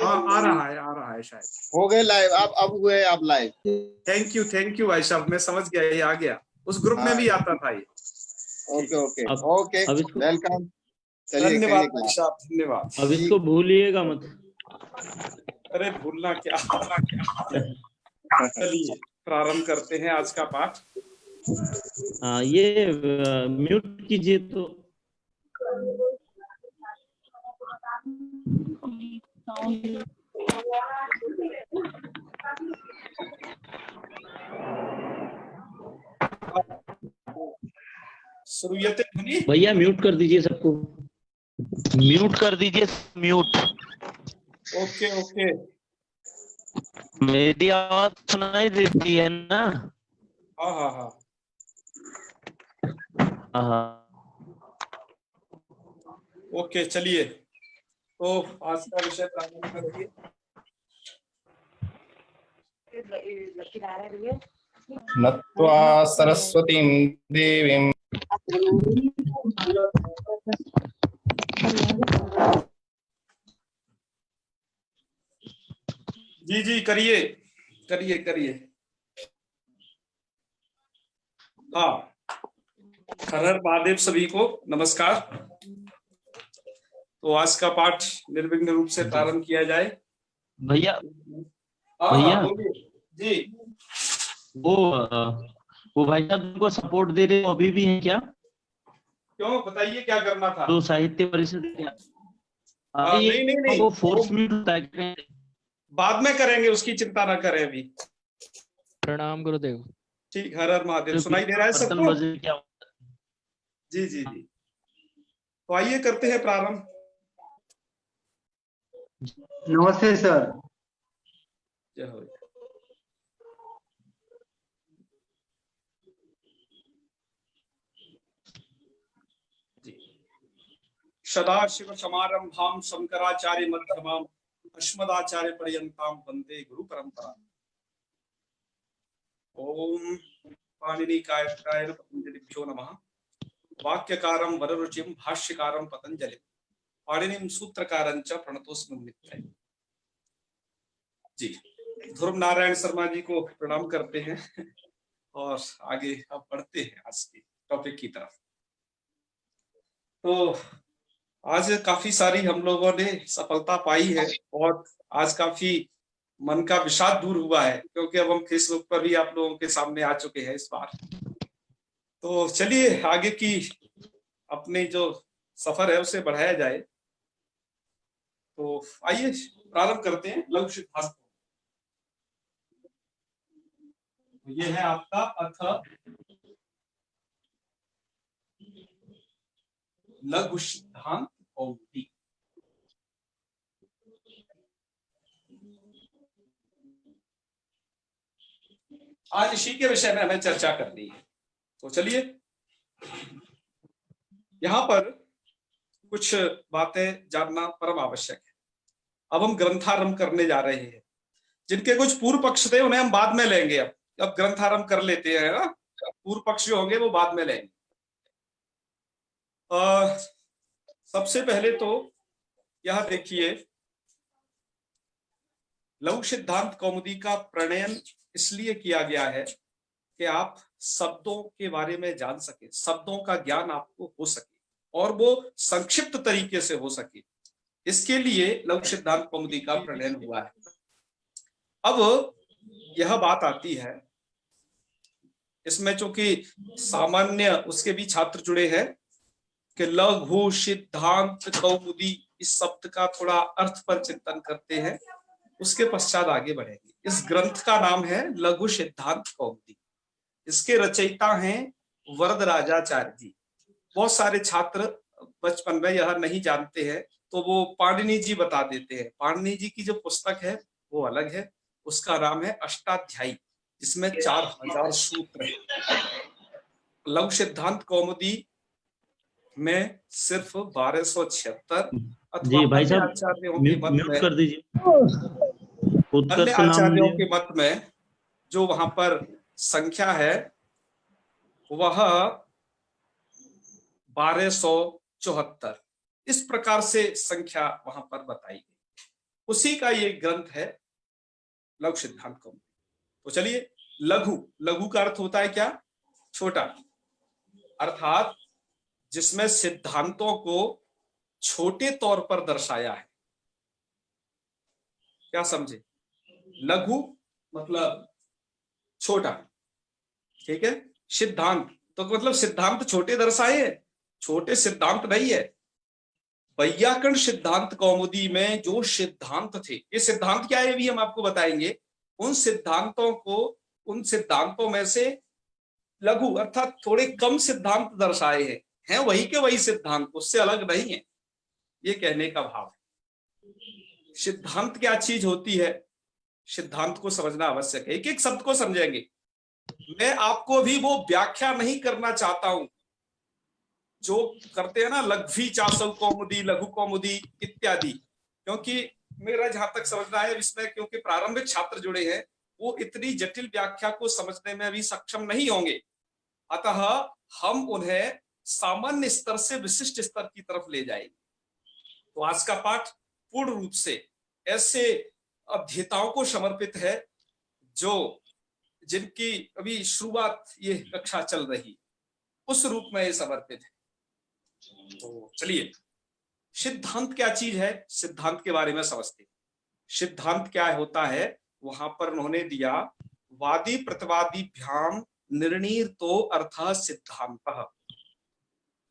हाँ आ रहा है शायद। हो गए लाइव, अब हुए आप लाइव। थैंक यू भाई साहब, मैं समझ गया, ये आ गया, उस ग्रुप में भी आता था ये। ओके ओके ओके, अब इसको वेलकम। चलिए धन्यवाद भाई क्लास। साहब, धन्यवाद। अब इसको भूलिएगा मत। अरे भूलना क्या। चलिए प्रारंभ करते हैं आज का पाठ। हाँ, ये म्यूट कीजिए तो। शुरुआत ध्वनि। भैया म्यूट कर दीजिए सबको, म्यूट कर दीजिए, म्यूट। ओके ओके, मेरी आवाज सुनाई देती है ना? हाँ हाँ हाँ, हाँ। ओके चलिए, तो आज का विषय प्रारंभ करिए। नत्वा सरस्वतीं देवीं जी जी करिए करिए करिए। हाँ, हर हर महादेव, सभी को नमस्कार। तो आज का पाठ निर्विघ्न रूप से प्रारंभ किया जाए। भैया हाँ भैया, बोलिए जी। वो भाई साहब तुमको सपोर्ट दे रहे हो, अभी भी है क्या? क्यों, बताइए क्या करना था। तो साहित्य परिषद क्या? नहीं नहीं नहीं, वो फोर्स मीट होता है, बाद में करेंगे, उसकी चिंता ना करें अभी। प्रणाम गुरुदेव। ठीक, हर हर महादेव। तो सुनाई दे रहा है बर्तन सबको? बजे क्या? जी जी जी, तो आइए करते हैं प्रारंभ। नमस्ते सर। जय हो। सदाशिव समारंभां शंकराचार्य मध्यमाम् अस्मदाचार्य पर्यंतां वंदे गुरु परंपरा। ओम पाणिनि कायकाय पतंजलिभ्यो नमः। वाक्यकारं वररुचिं भाष्यकारं पतंजलि पाणिनिं सूत्रकारं च प्रणतोस्मि नित्यम्। जी, ध्रुव नारायण शर्मा जी को प्रणाम करते हैं और आगे अब बढ़ते हैं आज के टॉपिक की तरफ। तो आज काफी सारी हम लोगों ने सफलता पाई है और आज काफी मन का विषाद दूर हुआ है, क्योंकि अब हम फेसबुक पर भी आप लोगों के सामने आ चुके हैं इस बार। तो चलिए आगे की अपने जो सफर है उसे बढ़ाया जाए। तो आइए प्रारंभ करते हैं लघु सिद्धांत। ये है आपका अथ लघु सिद्धांत कौमुदी। आज इसी के विषय में हमें चर्चा करनी है। तो चलिए, यहाँ पर कुछ बातें जानना परम आवश्यक है। अब हम ग्रंथारंभ करने जा रहे हैं। जिनके कुछ पूर्व पक्ष थे उन्हें हम बाद में लेंगे। अब ग्रंथारंभ कर लेते हैं ना, पूर्व पक्ष जो होंगे वो बाद में लेंगे। सबसे पहले तो यह देखिए, लघु सिद्धांत कौमुदी का प्रणयन इसलिए किया गया है कि आप शब्दों के बारे में जान सके, शब्दों का ज्ञान आपको हो सके और वो संक्षिप्त तरीके से हो सके। इसके लिए लघु सिद्धांत कौमुदी का प्रणयन हुआ है। अब यह बात आती है, इसमें चूंकि सामान्य उसके भी छात्र जुड़े हैं कि लघु सिद्धांत कौमुदी, इस शब्द का थोड़ा अर्थ पर चिंतन करते हैं, उसके पश्चात आगे बढ़ेंगे। इस ग्रंथ का नाम है लघु सिद्धांत कौमुदी। इसके रचयिता हैं वरदराजाचार्य जी। बहुत सारे छात्र बचपन में यह नहीं जानते हैं तो वो पाणिनि जी बता देते हैं। पाणिनि जी की जो पुस्तक है वो अलग है, उसका नाम है अष्टाध्यायी, जिसमें 4000 सूत्र है। लघु सिद्धांत कौमुदी में सिर्फ 1276 अथवा जी भाई अन्य साहब, आचार्यों के मत म्यूट में, कर दीजिए। अन्य उत्कर्ष नाम आचार्यों लिया। के मत में जो वहां पर संख्या है वह 1274, इस प्रकार से संख्या वहां पर बताई गई। उसी का ये ग्रंथ है लघु सिद्धांत कौमुदी। तो चलिए, लघु, लघु का अर्थ होता है क्या? छोटा, अर्थात जिसमें सिद्धांतों को छोटे तौर पर दर्शाया है। क्या समझे? लघु मतलब छोटा, ठीक है। सिद्धांत तो मतलब सिद्धांत छोटे दर्शाए हैं, छोटे सिद्धांत नहीं है। वैयाकरण सिद्धांत कौमुदी में जो सिद्धांत थे, ये सिद्धांत क्या है भी हम आपको बताएंगे। उन सिद्धांतों को, उन सिद्धांतों में से लघु अर्थात थोड़े कम सिद्धांत दर्शाए हैं वही के वही सिद्धांत, उससे अलग नहीं है, ये कहने का भाव है। सिद्धांत क्या चीज होती है, सिद्धांत को समझना आवश्यक है। एक एक शब्द को समझेंगे। मैं आपको भी वो व्याख्या नहीं करना चाहता हूं जो करते हैं ना, लघ्वी चासव कौमुदी, लघु कौमुदी इत्यादि, क्योंकि मेरा जहां तक समझना है इसमें, क्योंकि प्रारंभिक छात्र जुड़े हैं, वो इतनी जटिल व्याख्या को समझने में अभी सक्षम नहीं होंगे। अतः हम उन्हें सामान्य स्तर से विशिष्ट स्तर की तरफ ले जाएंगे। तो आज का पाठ पूर्ण रूप से ऐसे अध्येताओं को समर्पित है जो जिनकी अभी शुरुआत ये कक्षा चल रही, उस रूप में ये समर्पित है। तो चलिए, सिद्धांत क्या चीज है, सिद्धांत के बारे में समझते। सिद्धांत क्या होता है, वहां पर उन्होंने दिया, वादी प्रतिवादी भ्याम निर्णीतो अर्थः सिद्धांतः।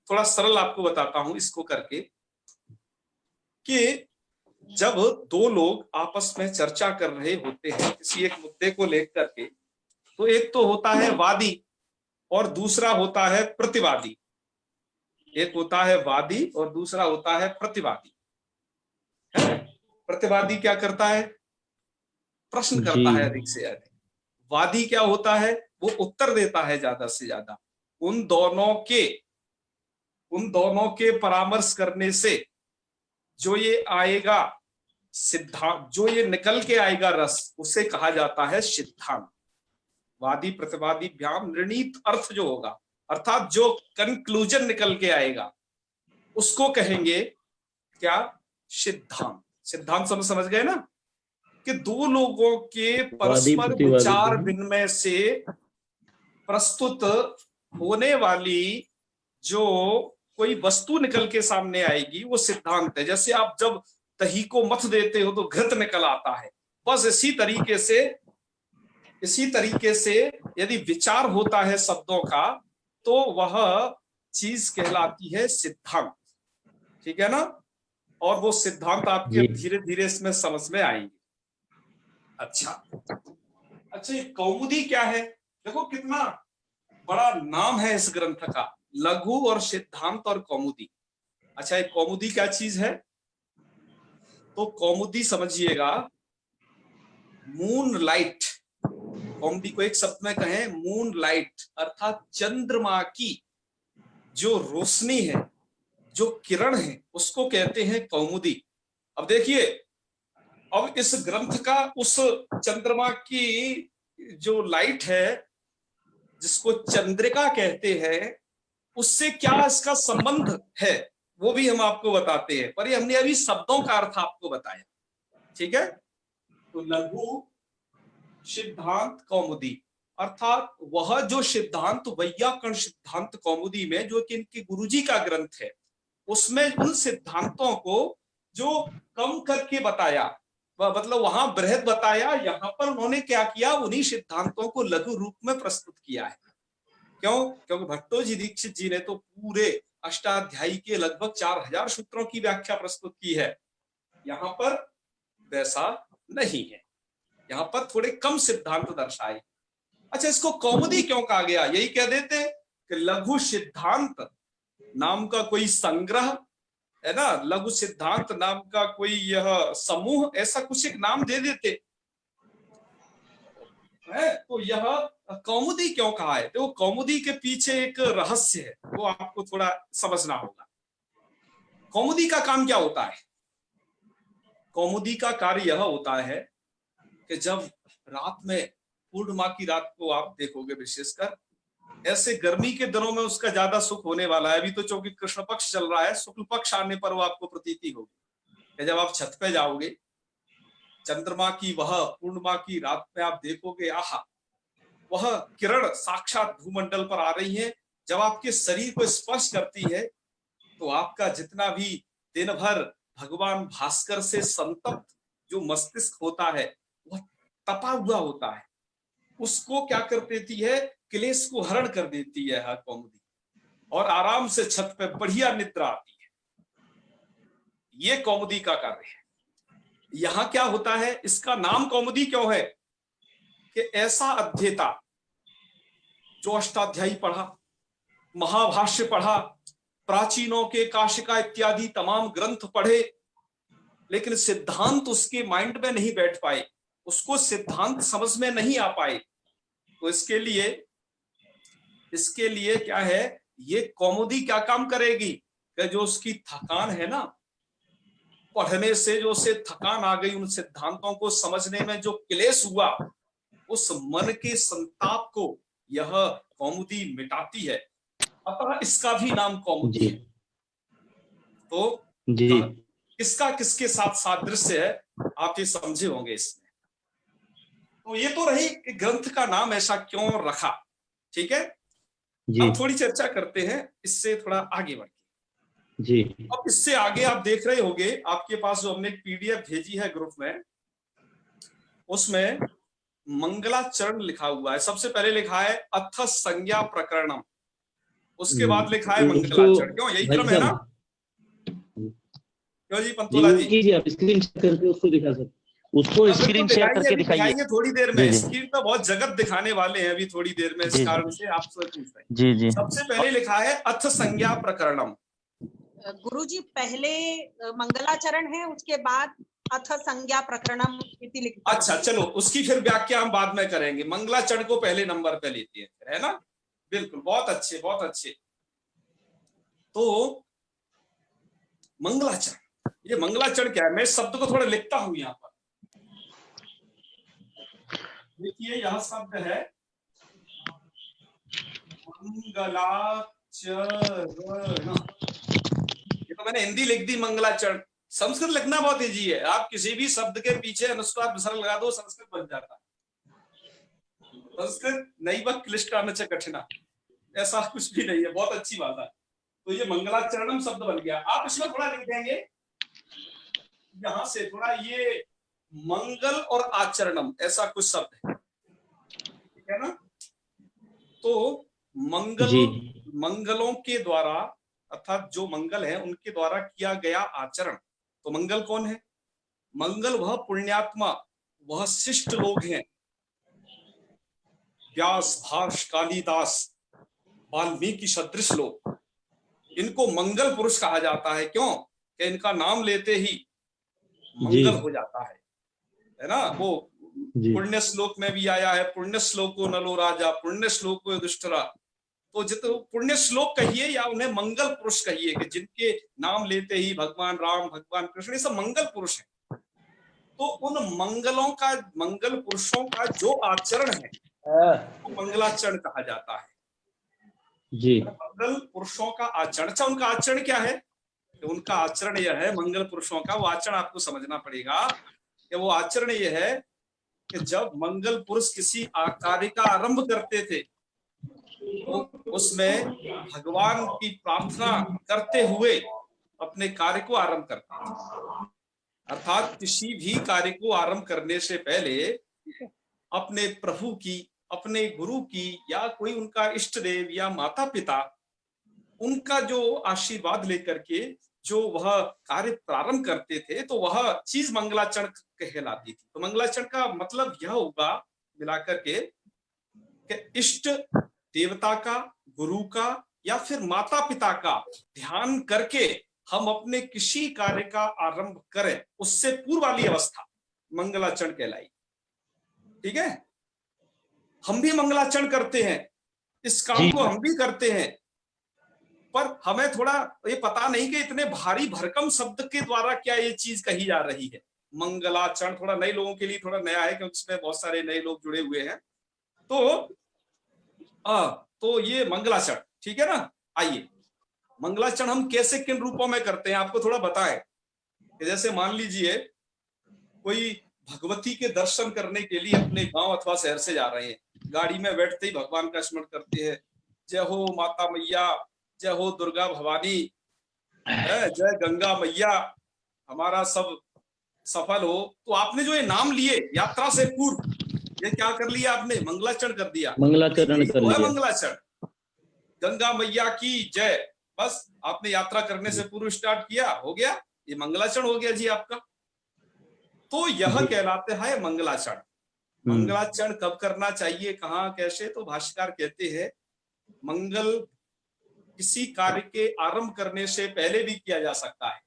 थोड़ा सरल आपको बताता हूं इसको करके, कि जब दो लोग आपस में चर्चा कर रहे होते हैं किसी एक मुद्दे को लेकर के, तो एक तो होता है वादी और दूसरा होता है प्रतिवादी। एक होता है वादी और दूसरा होता है प्रतिवादी। प्रतिवादी क्या करता है? प्रश्न करता है अधिक से अधिक। वादी क्या होता है? वो उत्तर देता है ज्यादा से ज्यादा। उन दोनों के परामर्श करने से जो ये आएगा सिद्धांत, जो ये निकल के आएगा रस, उसे कहा जाता है सिद्धांत। वादी प्रतिवादी भ्याम निर्णीत अर्थ जो होगा, अर्थात जो कंक्लूजन निकल के आएगा, उसको कहेंगे क्या? सिद्धांत। सिद्धांत समझ गए ना, कि दो लोगों के परस्पर विचार विनिमय से प्रस्तुत होने वाली जो कोई वस्तु निकल के सामने आएगी, वो सिद्धांत है। जैसे आप जब दही को मथ देते हो तो घृत निकल आता है, बस इसी तरीके से यदि विचार होता है शब्दों का, तो वह चीज कहलाती है सिद्धांत। ठीक है ना? और वो सिद्धांत आपके धीरे धीरे इसमें समझ में आएंगे। अच्छा, ये कौमुदी क्या है? देखो कितना बड़ा नाम है इस ग्रंथ का, लघु और सिद्धांत और कौमुदी। अच्छा, ये कौमुदी क्या चीज है? तो कौमुदी समझिएगा, मून लाइट। कौमुदी को एक शब्द में कहें, मून लाइट, अर्थात चंद्रमा की जो रोशनी है, जो किरण है, उसको कहते हैं कौमुदी। अब देखिए, अब इस ग्रंथ का उस चंद्रमा की जो लाइट है, जिसको चंद्रिका कहते हैं, उससे क्या इसका संबंध है, वो भी हम आपको बताते हैं। पर ये हमने अभी शब्दों का अर्थ आपको बताया। ठीक है? तो लघु सिद्धांत कौमुदी, अर्थात वह जो सिद्धांत वैयाकरण सिद्धांत कौमुदी में, जो कि इनके गुरुजी का ग्रंथ है, उसमें उन सिद्धांतों को जो कम करके बताया, मतलब वहां बृहद बताया, यहाँ पर उन्होंने क्या किया, उन्हीं सिद्धांतों को लघु रूप में प्रस्तुत किया है। क्यों? क्योंकि भट्टोजी दीक्षित जी ने तो पूरे अष्टाध्यायी के लगभग 4000 सूत्रों की व्याख्या प्रस्तुत की है। यहाँ पर वैसा नहीं है, यहाँ पर थोड़े कम सिद्धांत दर्शाए। अच्छा, इसको कौमुदी क्यों कहा गया? यही कह देते कि लघु सिद्धांत नाम का कोई संग्रह है ना, लघु सिद्धांत नाम का कोई यह समूह, ऐसा कुछ एक नाम दे देते है। तो यह कौमुदी क्यों कहा है? तो कौमुदी के पीछे एक रहस्य है, वो आपको थोड़ा समझना होगा। कौमुदी का काम क्या होता है? कौमुदी का कार्य यह होता है कि जब रात में, पूर्णिमा की रात को आप देखोगे, विशेषकर ऐसे गर्मी के दिनों में उसका ज्यादा सुख होने वाला है। अभी तो चूंकि कृष्ण पक्ष चल रहा है, शुक्ल पक्ष आने पर वो आपको प्रतीति होगी कि जब आप छत पे जाओगे चंद्रमा की वह पूर्णिमा की रात में आप देखोगे, आहा, वह किरण साक्षात भूमंडल पर आ रही है, जब आपके शरीर को स्पर्श करती है तो आपका जितना भी दिन भर भगवान भास्कर से संतप्त जो मस्तिष्क होता है वह तपा हुआ होता है, उसको क्या कर देती है, क्लेश को हरण कर देती है हर कौमुदी, और आराम से छत पे बढ़िया निद्रा आती है। ये कौमुदी का कार्य है। यहां क्या होता है, इसका नाम कौमुदी क्यों है कि ऐसा अध्येता जो अष्टाध्यायी पढ़ा, महाभाष्य पढ़ा, प्राचीनों के काशिका इत्यादि तमाम ग्रंथ पढ़े, लेकिन सिद्धांत उसके माइंड में नहीं बैठ पाए, उसको सिद्धांत समझ में नहीं आ पाए, तो इसके लिए क्या है, ये कौमुदी क्या काम करेगी कि जो उसकी थकान है ना, पढ़ने से जो उसे थकान आ गई, उन सिद्धांतों को समझने में जो क्लेश हुआ, उस मन के संताप को यह कौमुदी मिटाती है। अतः इसका भी नाम कौमुदी है। तो जी किसका किसके साथ सादृश्य है आप ये समझे होंगे इसमें। तो ये तो रही कि ग्रंथ का नाम ऐसा क्यों रखा, ठीक है। अब थोड़ी चर्चा करते हैं इससे थोड़ा आगे बढ़ के। जी अब इससे आगे आप देख रहे होंगे, आपके पास जो हमने एक पीडीएफ भेजी है ग्रुप में, उसमें मंगलाचरण लिखा हुआ है। सबसे पहले लिखा है अथ संज्ञा प्रकरणम, उसके बाद लिखा है मंगलाचरण। क्यों, यही क्रम है ना? क्यों जी पंतोला जी? कीजिए आप स्क्रीन शेयर करके उसको दिखा सकते, उसको स्क्रीन शेयर करके दिखाइए थोड़ी देर में। स्क्रीन पर बहुत जगत दिखाने वाले हैं अभी थोड़ी देर में, इस कारण से आपसे पूछ रहे हैं। जी जी सबसे पहले लिखा है अथ संज्ञा प्रकरणम। गुरुजी पहले मंगलाचरण है, उसके बाद अथ संज्ञा प्रकरणम इति लिखा। अच्छा चलो, उसकी फिर व्याख्या हम बाद में करेंगे। मंगलाचरण को पहले नंबर पे लेते हैं, है ना? बिल्कुल, बहुत अच्छे बहुत अच्छे। तो मंगलाचरण, ये मंगलाचरण क्या है? मैं शब्द को थोड़ा लिखता हूं यहाँ पर। देखिए यह शब्द है मंगलाचरण। ये तो मैंने हिंदी लिख दी मंगलाचरण, संस्कृत लिखना बहुत इजी है। आप किसी भी शब्द के पीछे अनुस्वार विसर्ग लगा दो, संस्कृत बन जाता है। संस्कृत नैव क्लिष्टा न च कठिना, ऐसा कुछ भी नहीं है, बहुत अच्छी बात है। तो ये मंगलाचरणम शब्द बन गया। आप इसमें थोड़ा लिख देंगे यहां से थोड़ा, ये मंगल और आचरणम ऐसा कुछ शब्द है, ठीक है ना? तो मंगलों के द्वारा, अर्थात जो मंगल है उनके द्वारा किया गया आचरण। तो मंगल कौन है? मंगल वह पुण्यात्मा, वह शिष्ट लोग हैं। व्यास, भाष, कालिदास, वाल्मीकि सदृश लोग, इनको मंगल पुरुष कहा जाता है। क्यों? कि इनका नाम लेते ही मंगल हो जाता है ना? वो पुण्य श्लोक में भी आया है, पुण्य श्लोको नलो राजा, पुण्य श्लोको युधिष्ठिरा। तो जितने पुण्य श्लोक कहिए या उन्हें मंगल पुरुष कहिए, कि जिनके नाम लेते ही भगवान राम, भगवान कृष्ण, ये सब मंगल पुरुष हैं। तो उन मंगल पुरुषों का जो आचरण है वो मंगलाचरण कहा जाता है जी। मंगल पुरुषों का आचरण। अच्छा, उनका आचरण क्या है? उनका आचरण यह है, मंगल पुरुषों का वो आचरण आपको समझना पड़ेगा कि वो आचरण यह है कि जब मंगल पुरुष किसी कार्य का आरंभ करते थे तो उसमें भगवान की प्रार्थना करते हुए अपने कार्य को आरंभ करते थे। अर्थात किसी भी कार्य को आरंभ करने से पहले अपने प्रभु की, अपने गुरु की, या कोई उनका इष्ट देव या माता पिता, उनका जो आशीर्वाद लेकर के जो वह कार्य प्रारंभ करते थे, तो वह चीज मंगलाचरण कहलाती थी। तो मंगलाचरण का मतलब यह होगा मिलाकर के कि इष्ट देवता का, गुरु का या फिर माता पिता का ध्यान करके हम अपने किसी कार्य का आरंभ करें, उससे पूर्व वाली अवस्था मंगलाचरण कहलाई। ठीक है? हम भी मंगलाचरण करते हैं, इस काम को हम भी करते हैं, पर हमें थोड़ा ये पता नहीं कि इतने भारी भरकम शब्द के द्वारा क्या ये चीज कही जा रही है। मंगलाचरण थोड़ा नए लोगों के लिए थोड़ा नया है, क्योंकि इसमें बहुत सारे नए लोग जुड़े हुए हैं। तो ये मंगलाचरण, ठीक है ना? आइए, मंगलाचरण हम कैसे, किन रूपों में करते हैं, आपको थोड़ा बताएं। जैसे मान लीजिए कोई भगवती के दर्शन करने के लिए अपने गांव अथवा शहर से जा रहे हैं, गाड़ी में बैठते ही भगवान का स्मरण करते हैं, जय हो माता मैया, जय हो दुर्गा भवानी, जय गंगा मैया, हमारा सब सफल हो। तो आपने जो ये नाम लिए यात्रा से पूर्व, ये क्या कर लिया आपने? मंगलाचरण कर दिया, मंगलाचरण कर लिया। मंगलाचरण, गंगा मैया की जय, बस आपने यात्रा करने से पूर्व स्टार्ट किया, हो गया, ये मंगलाचरण हो गया जी आपका। तो यह कहलाते हैं मंगलाचरण। मंगलाचरण कब करना चाहिए, कहाँ, कैसे? तो भाष्यकार कहते हैं मंगल किसी कार्य के आरंभ करने से पहले भी किया जा सकता है।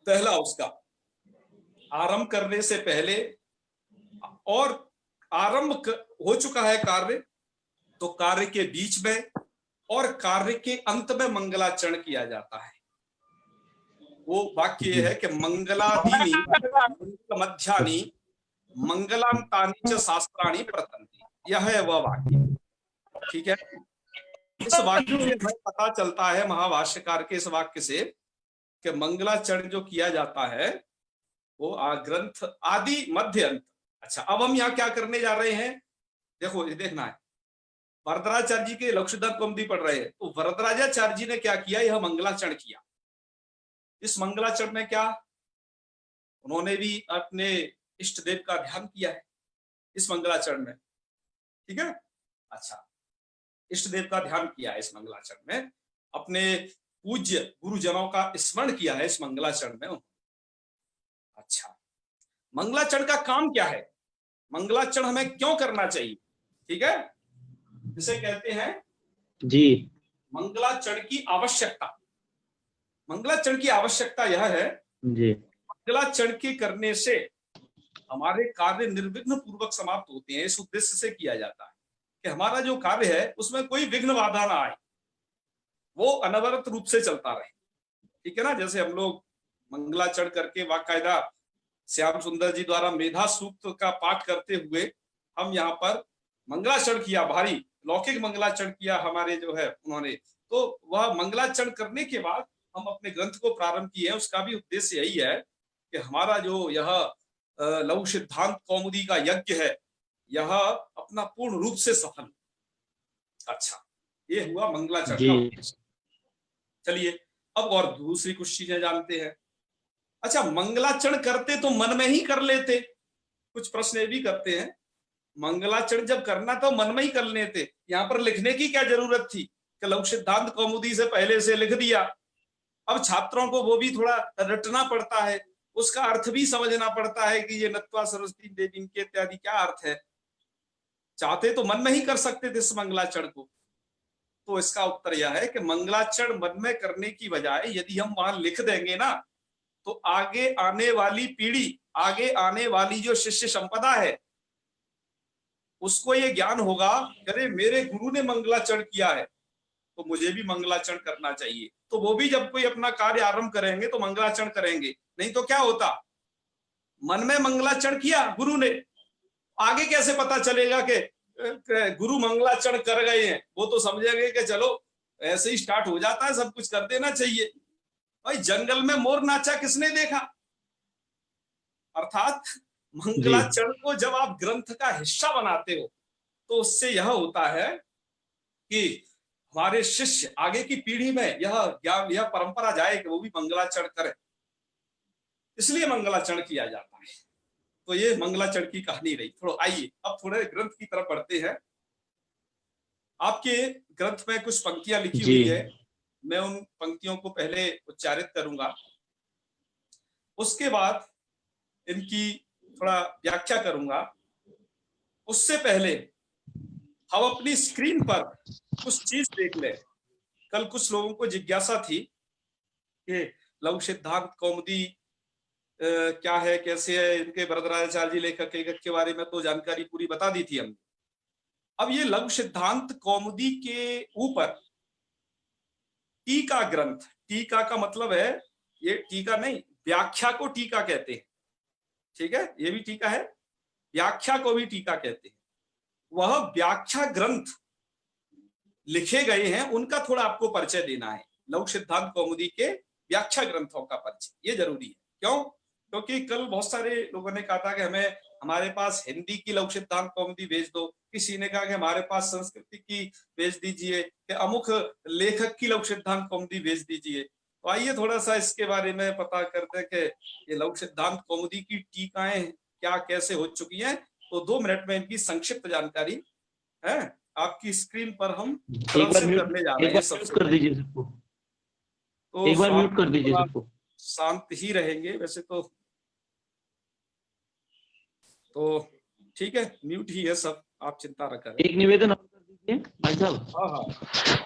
पहला उसका आरंभ करने से पहले, और आरंभ हो चुका है कार्य तो कार्य के बीच में और कार्य के अंत में मंगलाचरण किया जाता है। वो वाक्य ये है कि मंगलादीनि मध्यानि मंगलांतानि च शास्त्राणि प्रतन्ति, यह है वह वाक्य। ठीक है, इस वाक्य से हमें पता चलता है, महाभाष्यकार के इस वाक्य से, कि मंगलाचरण जो किया जाता है वो ग्रंथ आदि मध्य अंत। अच्छा, अब हम यहाँ क्या करने जा रहे हैं? देखो, ये देखना है, वरदराचार्य जी के लघु सिद्धांत कौमुदी पढ़ रहे हैं, तो वरदराजाचार्य जी ने क्या किया? यह मंगलाचरण किया। इस मंगलाचरण में क्या, उन्होंने भी अपने इष्ट देव का ध्यान किया है इस मंगलाचरण में। ठीक है, अच्छा, इष्ट देव का ध्यान किया है इस मंगलाचरण में, अपने पूज्य गुरुजनों का स्मरण किया है इस मंगलाचरण में। अच्छा, मंगलाचरण का काम क्या है? मंगलाचरण हमें क्यों करना चाहिए? ठीक है, जिसे कहते हैं जी मंगलाचरण की आवश्यकता। मंगलाचरण की आवश्यकता यह है जी मंगलाचरण के करने से हमारे कार्य निर्विघ्न पूर्वक समाप्त होते हैं। इस उद्देश्य से किया जाता है कि हमारा जो कार्य है उसमें कोई विघ्न बाधा ना आए, वो अनवरत रूप से चलता रहे। ठीक है ना, जैसे हम लोग मंगलाचरण करके बाकायदा श्याम सुंदर जी द्वारा मेधा सूक्त का पाठ करते हुए हम यहाँ पर मंगलाचरण किया, भारी लौकिक मंगलाचरण किया हमारे जो है उन्होंने, तो वह मंगलाचरण करने के बाद हम अपने ग्रंथ को प्रारंभ किए हैं। उसका भी उद्देश्य यही है कि हमारा जो यह लघु सिद्धांत कौमुदी का यज्ञ है यह अपना पूर्ण रूप से सफल। अच्छा, ये हुआ मंगलाचरण का उद्देश्य। चलिए अब और दूसरी कुछ चीजें जानते हैं। अच्छा, मंगलाचरण करते तो मन में ही कर लेते, कुछ प्रश्न ये भी करते हैं, मंगलाचरण जब करना तो मन में ही कर लेते, यहाँ पर लिखने की क्या जरूरत थी कि लघु सिद्धांत कौमुदी से पहले से लिख दिया। अब छात्रों को वो भी थोड़ा रटना पड़ता है, उसका अर्थ भी समझना पड़ता है कि ये नत्वा सरस्वती देवी के इत्यादि क्या अर्थ है। चाहते तो मन में ही कर सकते थे इस मंगलाचरण को। तो इसका उत्तर यह है कि मंगलाचरण मन में करने की बजाय यदि हम वहां लिख देंगे ना, तो आगे आने वाली पीढ़ी, आगे आने वाली जो शिष्य संपदा है, उसको ये ज्ञान होगा, अरे मेरे गुरु ने मंगलाचरण किया है तो मुझे भी मंगलाचरण करना चाहिए। तो वो भी जब कोई अपना कार्य आरंभ करेंगे तो मंगलाचरण करेंगे। नहीं तो क्या होता, मन में मंगलाचरण किया गुरु ने, आगे कैसे पता चलेगा कि गुरु मंगलाचरण कर गए हैं? वो तो समझेंगे कि चलो ऐसे ही स्टार्ट हो जाता है, सब कुछ कर देना चाहिए। भाई, जंगल में मोर नाचा किसने देखा? अर्थात मंगलाचरण को जब आप ग्रंथ का हिस्सा बनाते हो तो उससे यह होता है कि हमारे शिष्य, आगे की पीढ़ी में यह ज्ञान, यह परंपरा जाए कि वो भी मंगलाचरण करें, इसलिए मंगलाचरण किया जाता है। तो ये मंगलाचरण की कहानी रही। थोड़ा आइए अब थोड़े ग्रंथ की तरफ बढ़ते हैं। आपके ग्रंथ में कुछ पंक्तियां लिखी हुई है, मैं उन पंक्तियों को पहले उच्चारित करूंगा, उसके बाद इनकी थोड़ा व्याख्या करूंगा। उससे पहले हम अपनी स्क्रीन पर कुछ चीज देख ले। कल कुछ लोगों को जिज्ञासा थी कि लघु सिद्धांत कौमुदी क्या है, कैसे है, इनके वरदराजाचार्य जी लेखक के बारे में तो जानकारी पूरी बता दी थी हमने। अब ये लघु सिद्धांत कौमुदी के ऊपर टीका ग्रंथ, टीका का मतलब है ये टीका नहीं, व्याख्या को टीका कहते हैं। ठीक है, ये भी टीका है, व्याख्या को भी टीका कहते हैं। वह व्याख्या ग्रंथ लिखे गए हैं, उनका थोड़ा आपको परिचय देना है। लघु सिद्धांत कौमुदी के व्याख्या ग्रंथों का परिचय ये जरूरी है। क्यों? क्योंकि कल बहुत सारे लोगों ने कहा था कि हमें हमारे पास हिंदी की लघु सिद्धांत कौमुदी भेज दो, किसी ने कहा कि हमारे पास संस्कृति की भेज दीजिए, कि अमुक लेखक की लघु सिद्धांत कौमुदी भेज दीजिए। तो आइए थोड़ा सा इसके बारे में पता करते हैं कि ये लघु सिद्धांत कौमुदी की टीकाएं क्या कैसे हो चुकी हैं। तो 2 मिनट में इनकी संक्षिप्त जानकारी है आपकी स्क्रीन पर हम प्रदर्शित करने जा रहे हैं। सबसे कर दीजिए सबको, तो एक बार म्यूट कर दीजिए सबको। शांत ही रहेंगे वैसे तो ठीक है, म्यूट ही है सब, आप चिंता न करें। एक निवेदन और कर दीजिए भाई साहब, हाँ,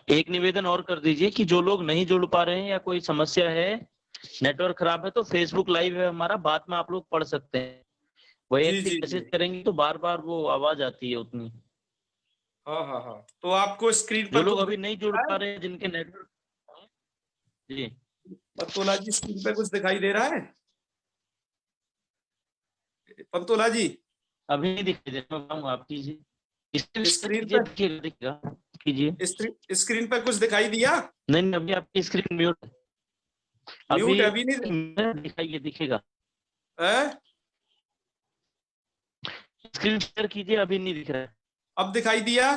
एक निवेदन और कर दीजिए कि जो लोग नहीं जुड़ पा रहे हैं या कोई समस्या है, नेटवर्क खराब है, तो फेसबुक लाइव है हमारा, बाद में आप लोग पढ़ सकते हैं। वैयक्तिक मैसेज करेंगे तो बार बार वो आवाज आती है उतनी। हाँ, तो आपको स्क्रीन पर जो लोग अभी नहीं जुड़ पा रहे हैं, जिनके नेटवर्क, जी पंतोला जी स्क्रीन पे कुछ दिखाई दे रहा है? पंतोला जी अभी नहीं दिखाई दे रहा, आप कीजिए स्क्रीन पे, कीजिए स्क्रीन पे कुछ दिखाई दिया? नहीं, अभी आपकी स्क्रीन म्यूट है, अभी नहीं दिखाइए, दिखेगा। है? स्क्रीन शेयर कीजिए, अभी नहीं दिख रहा है। अब दिखाई दिया?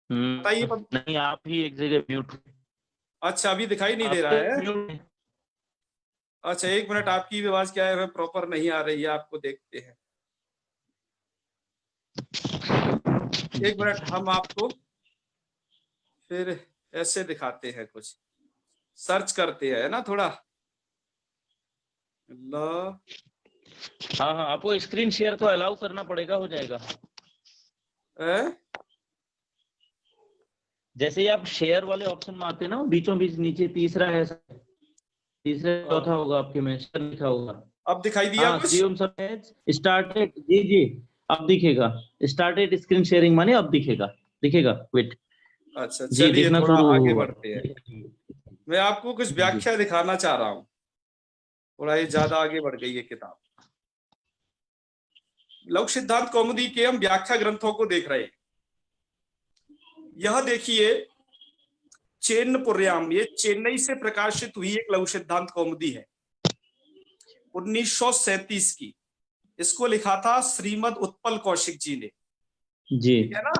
बताइए। नहीं, आप ही एक जगह म्यूट। अच्छा, अभी दिखाई नहीं दे रहा है। अच्छा, 1 मिनट, आपकी भी आवाज क्या है प्रॉपर नहीं आ रही है, आपको देखते हैं। 1 मिनट, हम आपको फिर ऐसे दिखाते हैं, कुछ सर्च करते हैं ना थोड़ा। हाँ, आपको स्क्रीन शेयर तो अलाउ करना पड़ेगा, हो जाएगा। जैसे ही आप शेयर वाले ऑप्शन में आते हैं ना, बीचों बीच नीचे तीसरा है, तीसरा चौथा होगा आपके में लिखा होगा। अब दिखाई दिया कुछ? स्टार्टेड, जी अब दिखेगा। स्टार्टेड स्क्रीन शेयरिंग माने अब दिखेगा। वेट, अच्छा, चलिए थोड़ा आगे बढ़ते हैं। मैं आपको कुछ व्याख्या दिखाना चाह रहा हूँ, थोड़ा ये ज्यादा आगे बढ़ गई है किताब। लघु सिद्धांत कौमुदी के हम व्याख्या ग्रंथों को देख रहे हैं। यह देखिए चेन्नपुर्याम, ये चेन्नई से प्रकाशित हुई एक लघु सिद्धांत कौमुदी है, 1937 की। इसको लिखा था श्रीमद उत्पल कौशिक जी ने, जी है ना?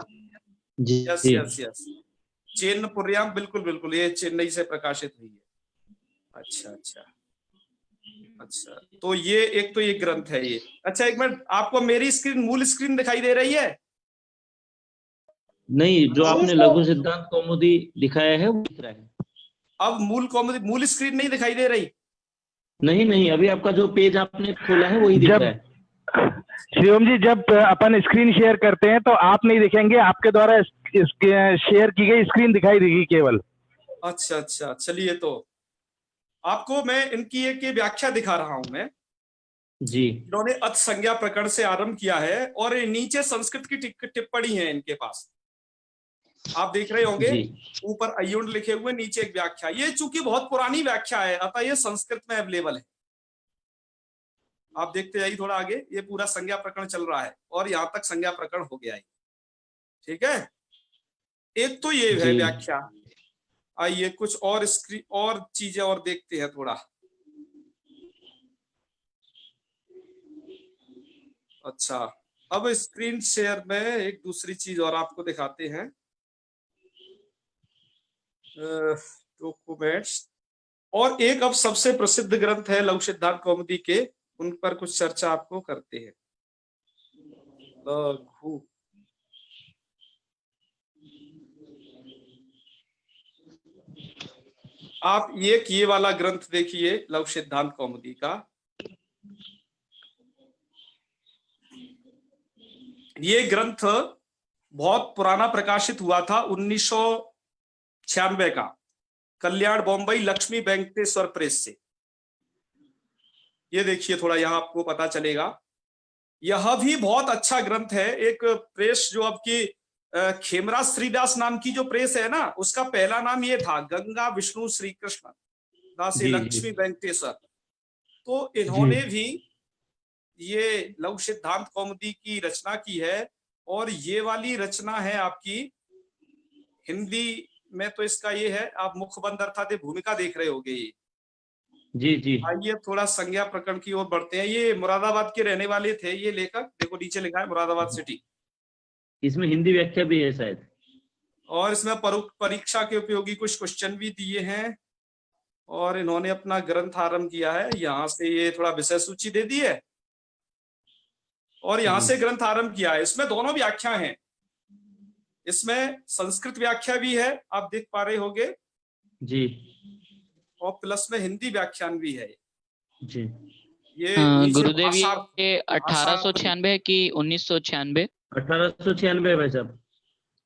जी, यस, चेन्नपुर्याम, बिल्कुल, ये चेन्नई से प्रकाशित हुई है। अच्छा, तो ये एक तो ये ग्रंथ है ये। अच्छा, 1 मिनट, आपको मेरी मूल स्क्रीन दिखाई दे रही है? नहीं, जो आपने लघु सिद्धांत कौमुदी दिखाया है वो दिख रहा है। अब मूल स्क्रीन नहीं दिखाई दे रही? नहीं, अभी आपका जो पेज आपने खोला है वही दिख रहा है। शिवम जी, जब अपन स्क्रीन शेयर करते हैं तो आप नहीं दिखेंगे, आपके द्वारा शेयर की गई स्क्रीन दिखाई देगी केवल। अच्छा, चलिए, तो आपको मैं इनकी एक व्याख्या दिखा रहा हूं मैं जी। इन्होंने अथ संज्ञा प्रकरण से आरंभ किया है और नीचे संस्कृत की टिप्पणी है इनके पास, आप देख रहे होंगे। ऊपर अयुण लिखे हुए, नीचे एक व्याख्या। ये चूंकि बहुत पुरानी व्याख्या है, अतः ये संस्कृत में अवेलेबल है। आप देखते जाइए थोड़ा आगे, ये पूरा संज्ञा प्रकरण चल रहा है और यहां तक संज्ञा प्रकरण हो गया है। ठीक है, एक तो ये है व्याख्या। आइए कुछ और और चीजें और देखते हैं थोड़ा। अच्छा, अब स्क्रीन शेयर में एक दूसरी चीज और आपको दिखाते हैं, डॉक्यूमेंट्स। और एक अब सबसे प्रसिद्ध ग्रंथ है लघु सिद्धांत कौमुदी के, उन पर कुछ चर्चा आपको करते हैं। लघु आप ये वाला ग्रंथ देखिए लघु सिद्धांत कौमुदी का। ये ग्रंथ बहुत पुराना प्रकाशित हुआ था, 1996 का, कल्याण बॉम्बई लक्ष्मी वेंकटेश्वर प्रेस से। ये देखिए थोड़ा, यहां आपको पता चलेगा। यह भी बहुत अच्छा ग्रंथ है। एक प्रेस जो आपकी खेमराज श्रीदास नाम की जो प्रेस है ना, उसका पहला नाम ये था, गंगा विष्णु श्री कृष्ण दास लक्ष्मी वेंकटेश्वर। तो इन्होंने भी ये लघु सिद्धांत कौमुदी की रचना की है, और ये वाली रचना है आपकी हिंदी में, तो इसका ये है, आप मुखबंध अर्थात भूमिका देख रहे होगे ये। जी जी। आइए थोड़ा संज्ञा प्रकरण की ओर बढ़ते हैं। ये मुरादाबाद के रहने वाले थे ये लेखक, देखो नीचे लिखा है मुरादाबाद सिटी। इसमें हिंदी व्याख्या भी है शायद। और इसमें परीक्षा के उपयोगी कुछ क्वेश्चन भी दिए हैं और इन्होंने अपना ग्रंथ आरंभ किया है। यहाँ से ये थोड़ा विषय सूची दे दी है और यहाँ से ग्रंथ आरंभ किया है। इसमें दोनों व्याख्या हैं, इसमें संस्कृत व्याख्या भी है, आप देख पा रहे होंगे जी, और प्लस में हिंदी व्याख्यान भी है जी। ये नीचे गुरुदेव भाषा- ये 1896 की 1996? 1896 भाई साहब।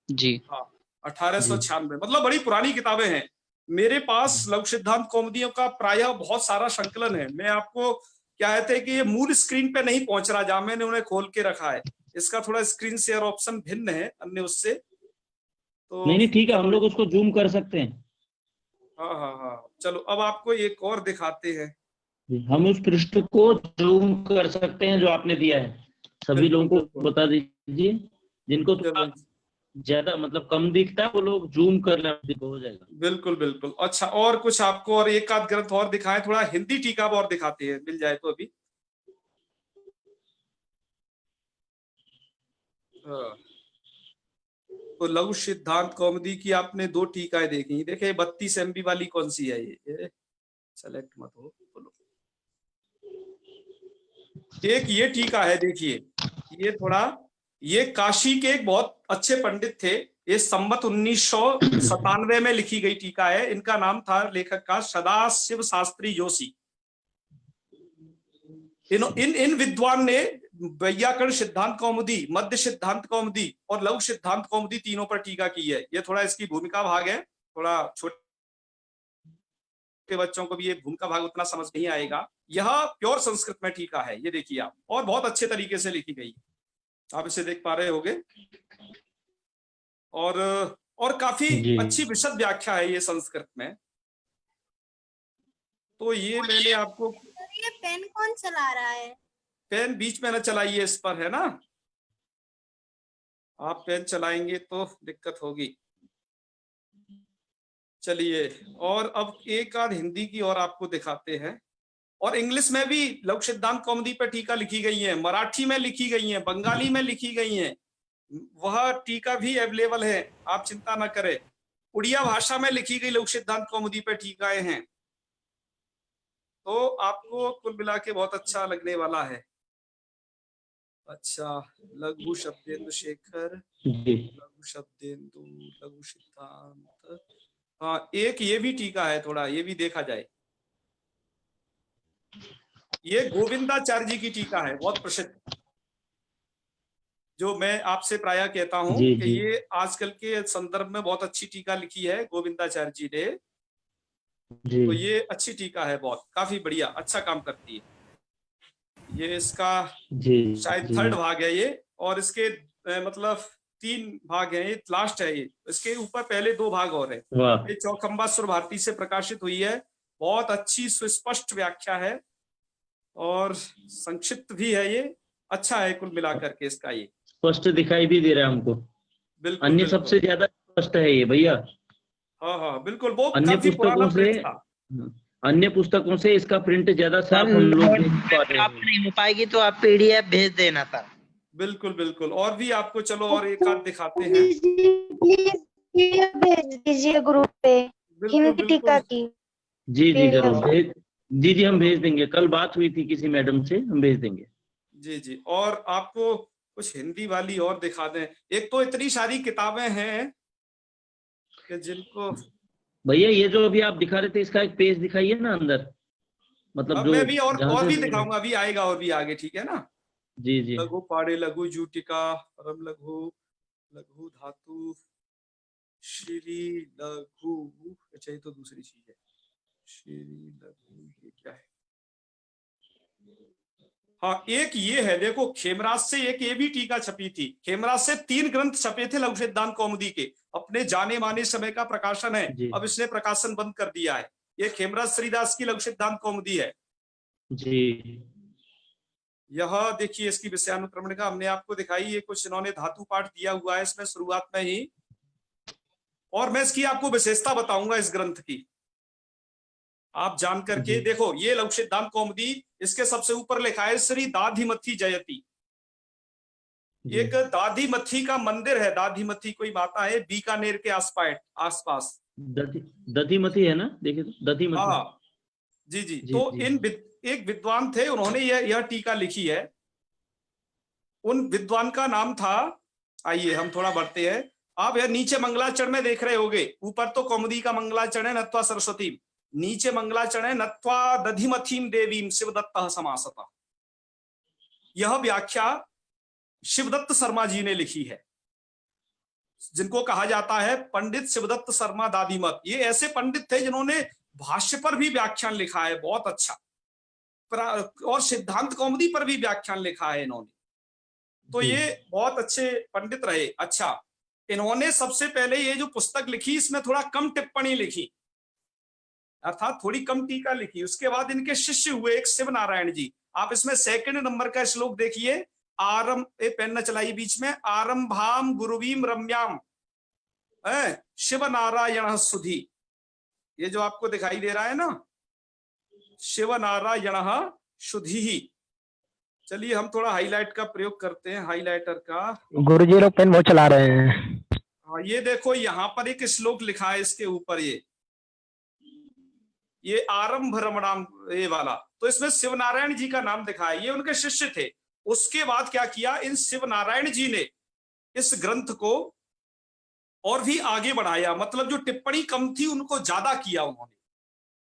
जी। हाँ 1896, मतलब बड़ी पुरानी किताबें हैं। मेरे पास लघु सिद्धांत कौमुदियों का प्रायः बहुत सारा संकलन है। मैं आपको क्या है कि ये मूल स्क्रीन पे नहीं पहुंच रहा जहां मैंने उन्हें खोल के रखा है, इसका थोड़ा स्क्रीन शेयर ऑप्शन भिन्न है अन्य उससे, तो नहीं ठीक है, हम लोग उसको जूम कर सकते हैं। हाँ हाँ हाँ, चलो अब आपको एक और दिखाते हैं। हम उस पृष्ठ को जूम कर सकते हैं जो आपने दिया है। सभी लोगों को बता दीजिए, जिनको थोड़ा ज्यादा मतलब कम दिखता है वो लोग जूम कर ले, हो जाएगा। बिल्कुल बिल्कुल। अच्छा, और कुछ आपको और एक आध ग्रंथ और दिखाएं, थोड़ा हिंदी टीका और दिखाते हैं, मिल जाए तो अभी। तो लघु सिद्धांत कौमुदी की आपने 2 टीकाएं देखी, देखिए 32 MB वाली कौन सी है ये सेलेक्ट मत हो, बोलो। एक ये टीका है, देखिए ये थोड़ा, ये काशी के एक बहुत अच्छे पंडित थे, ये संवत 1997 में लिखी गई टीका है। इनका नाम था लेखक का सदाशिव शास्त्री जोशी। इन विद्वान ने वैयाकरण सिद्धांत कौमुदी, मध्य सिद्धांत कौमुदी और लघु सिद्धांत कौमुदी तीनों पर टीका की है। ये थोड़ा इसकी भूमिका भाग है, थोड़ा छोटे बच्चों को भी ये भूमिका भाग उतना समझ नहीं आएगा। यह प्योर संस्कृत में टीका है, ये देखिए आप, और बहुत अच्छे तरीके से लिखी गई, आप इसे देख पा रहे होंगे। और काफी अच्छी विशद व्याख्या है ये संस्कृत में। तो ये मैंने आपको, ये पेन कौन चला रहा है? पेन बीच में न चलाइए, इस पर है ना, आप पेन चलाएंगे तो दिक्कत होगी। चलिए, और अब एक आध हिंदी की और आपको दिखाते हैं। और इंग्लिश में भी लघु सिद्धांत कौमुदी पर टीका लिखी गई है, मराठी में लिखी गई है, बंगाली में लिखी गई है, वह टीका भी अवेलेबल है, आप चिंता न करें। उड़िया भाषा में लिखी गई लघु सिद्धांत कौमुदी पर टीकाएं हैं, तो आपको कुल मिला के बहुत अच्छा लगने वाला है। अच्छा, लघु शब्देन्दु शेखर, लघु शब्देन्दु, लघु सिद्धांत, हाँ एक ये भी टीका है, थोड़ा ये भी देखा जाए। ये गोविंदाचार्य जी की टीका है, बहुत प्रसिद्ध, जो मैं आपसे प्रायः कहता हूं कि ये आजकल के संदर्भ में बहुत अच्छी टीका लिखी है गोविंदाचार्य जी ने। तो ये अच्छी टीका है, बहुत काफी बढ़िया, अच्छा काम करती है। ये इसका शायद 3rd भाग है ये, और इसके मतलब 3 भाग हैं, ये लास्ट है। ये इसके ऊपर पहले 2 भाग और है। ये चौखंबा सुर भारती से प्रकाशित हुई है, बहुत अच्छी सुस्पष्ट व्याख्या है और संक्षिप्त भी है, ये अच्छा है कुल मिलाकर के इसका। ये स्पष्ट दिखाई भी दे रहा है हमको, बिल्कुल, अन्य सबसे ज्यादा स्पष्ट है ये भैया। हाँ हाँ बिल्कुल, वो अन्य काफी पुराना प्रिंट था। अन्य पुस्तकों से इसका प्रिंट ज्यादा साफ हम लोग आप नहीं हो पाएगी तो आप PDF भेज देना था। बिल्कुल बिल्कुल, और भी आपको चलो और एक आध दिखाते हैं। प्लीज भेज दीजिए ग्रुप पे हिंदी टीका की। जी जरूर जी हम भेज देंगे। कल बात हुई थी किसी मैडम से, हम भेज देंगे। जी, और आपको कुछ हिंदी वाली और दिखा दें। एक तो इतनी सारी किताबें हैं कि जिनको, भैया ये जो अभी आप दिखा रहे थे इसका एक पेज दिखाइए ना अंदर, मतलब जो मैं भी और भी दिखाऊंगा, अभी आएगा और भी आगे, ठीक है ना। जी लघु पाड़े, लघु जूटिका, परम लघु, लघु धातु, श्री लघु, अच्छा ये तो दूसरी चीज है, श्री लघु, ये क्या है। हाँ एक ये है, देखो खेमराज से एक ये भी टीका छपी थी। खेमराज से 3 ग्रंथ छपे थे लघु सिद्धांत कौमुदी के, अपने जाने माने समय का प्रकाशन है, अब इसने प्रकाशन बंद कर दिया है। ये खेमराज श्रीदास की लघु सिद्धांत कौमुदी है जी। यह देखिए इसकी विषयानुक्रमणिका हमने आपको दिखाई, ये कुछ इन्होंने धातु पाठ दिया हुआ है इसमें शुरुआत में ही। और मैं इसकी आपको विशेषता बताऊंगा इस ग्रंथ की, आप जान करके देखो, ये लघु सिद्धांत कौमुदी, इसके सबसे ऊपर लिखा है श्री दाधिमथी जयती। एक दाधिमथी का मंदिर है, दाधिमथी कोई माता है बीकानेर के आसपास। दधिमथी है ना, देखिए तो दधिमथी। हाँ जी जी, तो एक विद्वान थे, उन्होंने यह टीका लिखी है। उन विद्वान का नाम था, आइए हम थोड़ा बढ़ते हैं। आप यह नीचे मंगलाचरण में देख रहे होगे, ऊपर तो कौमुदी का मंगलाचरण है नत्वा सरस्वती, नीचे मंगलाचरण है नत्वा दधिमथीम देवीम शिवदत्तः समासतः। यह व्याख्या शिवदत्त शर्मा जी ने लिखी है, जिनको कहा जाता है पंडित शिवदत्त शर्मा दादीमत। ये ऐसे पंडित थे जिन्होंने भाष्य पर भी व्याख्यान लिखा है, बहुत अच्छा, और सिद्धांत कौमुदी पर भी व्याख्यान लिखा है इन्होंने। तो ये बहुत अच्छे पंडित रहे। अच्छा, इन्होंने सबसे पहले ये जो पुस्तक लिखी, इसमें थोड़ा कम टिप्पणी लिखी, अर्थात थोड़ी कम टीका लिखी। उसके बाद इनके शिष्य हुए एक शिव नारायण जी। आप इसमें 2 नंबर का श्लोक देखिए, आरंभ, पेन न चलाई बीच में, आरंभाम गुरुवीम रम्याम शिव नारायण सुधी। ये जो आपको दिखाई दे रहा है ना, शिव नारायण सुधी। चलिए हम थोड़ा हाईलाइट का प्रयोग करते हैं, हाईलाइटर का। गुरुजी लोग पेन बहुत चला रहे हैं। हाँ, ये देखो यहाँ पर एक श्लोक लिखा है इसके ऊपर, ये आरंभ रमणाम, ये वाला, तो इसमें शिव नारायण जी का नाम दिखा है, ये उनके शिष्य थे। उसके बाद क्या किया, इन शिव नारायण जी ने इस ग्रंथ को और भी आगे बढ़ाया, मतलब जो टिप्पणी कम थी उनको ज्यादा किया उन्होंने।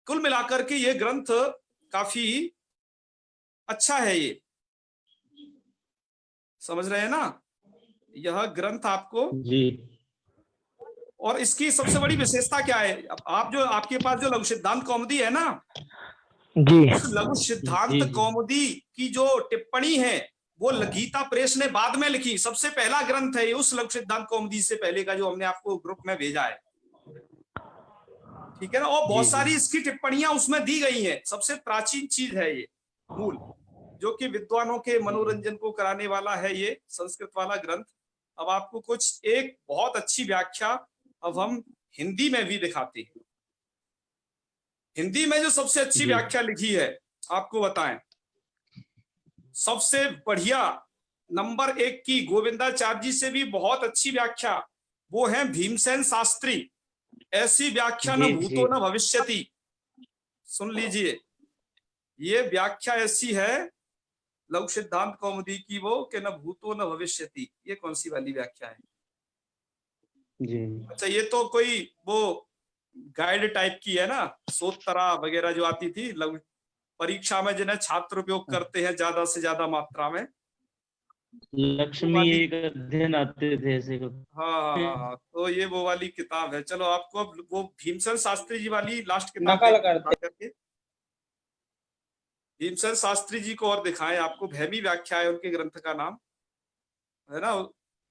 कुल मिलाकर के ये ग्रंथ काफी अच्छा है, ये समझ रहे हैं ना, यह ग्रंथ आपको जी। और इसकी सबसे बड़ी विशेषता क्या है, आप जो आपके पास जो लघु सिद्धांत कौमुदी है ना जी, उस लघु सिद्धांत कौमुदी की जो टिप्पणी है वो गीता प्रेस ने बाद में लिखी। सबसे पहला ग्रंथ है ये उस लघु सिद्धांत कौमुदी से पहले का, जो हमने आपको ग्रुप में भेजा है, ठीक है ना। और बहुत सारी इसकी टिप्पणियां उसमें दी गई हैं। सबसे प्राचीन चीज है ये मूल, जो कि विद्वानों के मनोरंजन को कराने वाला है ये संस्कृत वाला ग्रंथ। अब आपको कुछ एक बहुत अच्छी व्याख्या अब हम हिंदी में भी दिखाते हैं। हिंदी में जो सबसे अच्छी व्याख्या लिखी है आपको बताएं, सबसे बढ़िया नंबर 1 की गोविंदाचार्य जी से भी बहुत अच्छी व्याख्या, वो है भीमसेन शास्त्री। ऐसी व्याख्या न भूतो न भविष्यति। सुन लीजिए, ये व्याख्या ऐसी है लघु सिद्धांत कौमुदी की वो कि न भूतो न भविष्यति। ये कौन सी वाली व्याख्या है जी? अच्छा, ये तो कोई वो गाइड टाइप की है ना, सोत्तरा वगैरह जो आती थी लघु परीक्षा में, जिन्हें छात्र उपयोग करते हैं ज्यादा से ज्यादा मात्रा में। लक्ष्मी एक अध्ययन आते थे ऐसे। हाँ, तो ये वो वाली किताब है। चलो आपको अब वो भीमसेन शास्त्री जी वाली लास्ट किताब करके भीमसेन शास्त्री जी को और दिखाएं आपको। भैमी व्याख्या है उनके ग्रंथ का नाम, है ना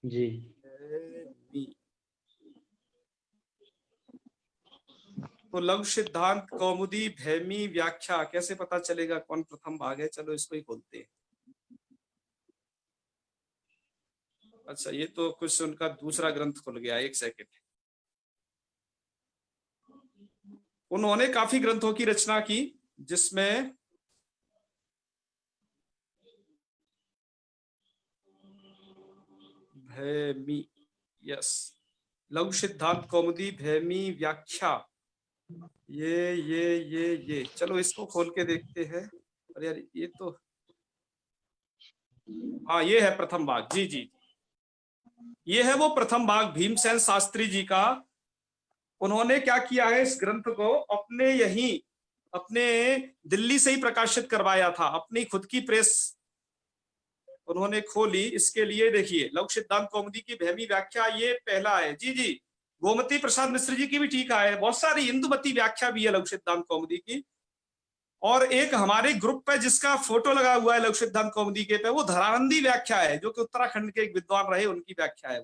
जी। तो लघु सिद्धांत कौमुदी भैमी व्याख्या, कैसे पता चलेगा कौन प्रथम भाग है? चलो इसको ही खोलते हैं। अच्छा, ये तो कुछ उनका दूसरा ग्रंथ खुल गया, एक सेकंड। उन्होंने काफी ग्रंथों की रचना की, जिसमें भैमी, यस, लघु सिद्धांत कौमुदी भैमी व्याख्या, ये चलो इसको खोल के देखते हैं। अरे यार, ये तो, हाँ ये है प्रथम भाग। जी जी, ये है वो प्रथम भाग भीमसेन शास्त्री जी का। उन्होंने क्या किया है, इस ग्रंथ को अपने दिल्ली से ही प्रकाशित करवाया था, अपनी खुद की प्रेस उन्होंने खोली। इसके लिए देखिए, लघु सिद्धांत कौमुदी की भैमी व्याख्या, ये पहला है। जी जी, गोमती प्रसाद मिश्र जी की भी टीका है, बहुत सारी इंदुमती व्याख्या भी है लघु सिद्धांत कौमुदी की। और एक हमारे ग्रुप पे जिसका फोटो लगा हुआ है लघु सिद्धांत कौमुदी के पे, वो धरानंदी व्याख्या है, जो कि उत्तराखंड के एक विद्वान रहे, उनकी व्याख्या है।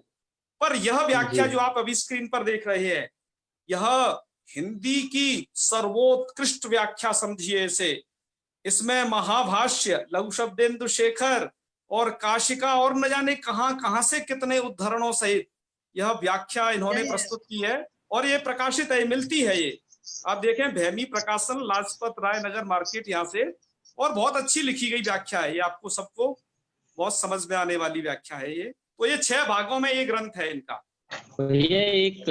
पर यह व्याख्या जो आप अभी स्क्रीन पर देख रहे हैं, यह हिंदी की सर्वोत्कृष्ट व्याख्या समझिए इसे। इसमें महाभाष्य, लघु शब्देन्दु शेखर और काशिका और न जाने कहां से कितने उद्धरणों सहित यह व्याख्या इन्होंने प्रस्तुत की है। और ये प्रकाशित है, मिलती है, ये आप देखें भैमी प्रकाशन, लाजपत राय नगर मार्केट, यहाँ से। और बहुत अच्छी लिखी गई व्याख्या है ये, आपको सबको बहुत समझ में आने वाली व्याख्या है ये। तो ये 6 भागों में ये ग्रंथ है इनका। भैया एक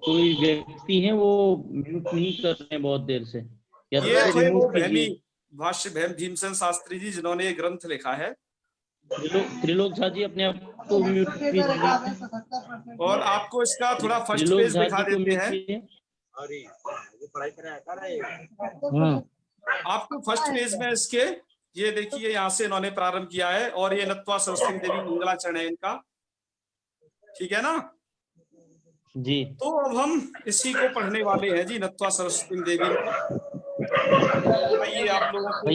कोई व्यक्ति है वो म्यूट नहीं कर रहे हैं बहुत देर से, या ये तो थे वो रिमूव भैमी कीजिए। भाष्य भीमसेन शास्त्री जी, जिन्होंने ये ग्रंथ लिखा है। त्रिलोक झा जी अपने आप को म्यूट कीजिए, और आपको इसका थोड़ा फर्स्ट त्रिलोक पेज झा दिखा जी को देते म्यूट हैं। कीजिए। आपको फर्स्ट पेज में इसके ये देखिए, यहाँ से इन्होंने प्रारंभ किया है, और ये नत्वा सरस्वती देवी मंगलाचरण है इनका, ठीक है ना जी। तो अब हम इसी को पढ़ने वाले हैं जी, नत्वा सरस्वती देवी। ये आप लोगों को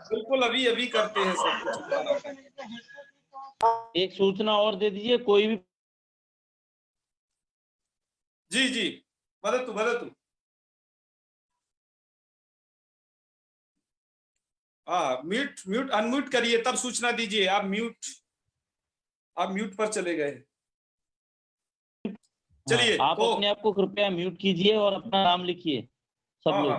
बिल्कुल अभी अभी करते हैं सब कुछ। एक सूचना और दे दीजिए, कोई भी। जी जी, वदतु वदतु। म्यूट म्यूट अनम्यूट करिए, तब सूचना दीजिए। आप म्यूट पर चले गए। चलिए, आप अपने आप को कृपया म्यूट कीजिए और अपना नाम लिखिए सब लोग,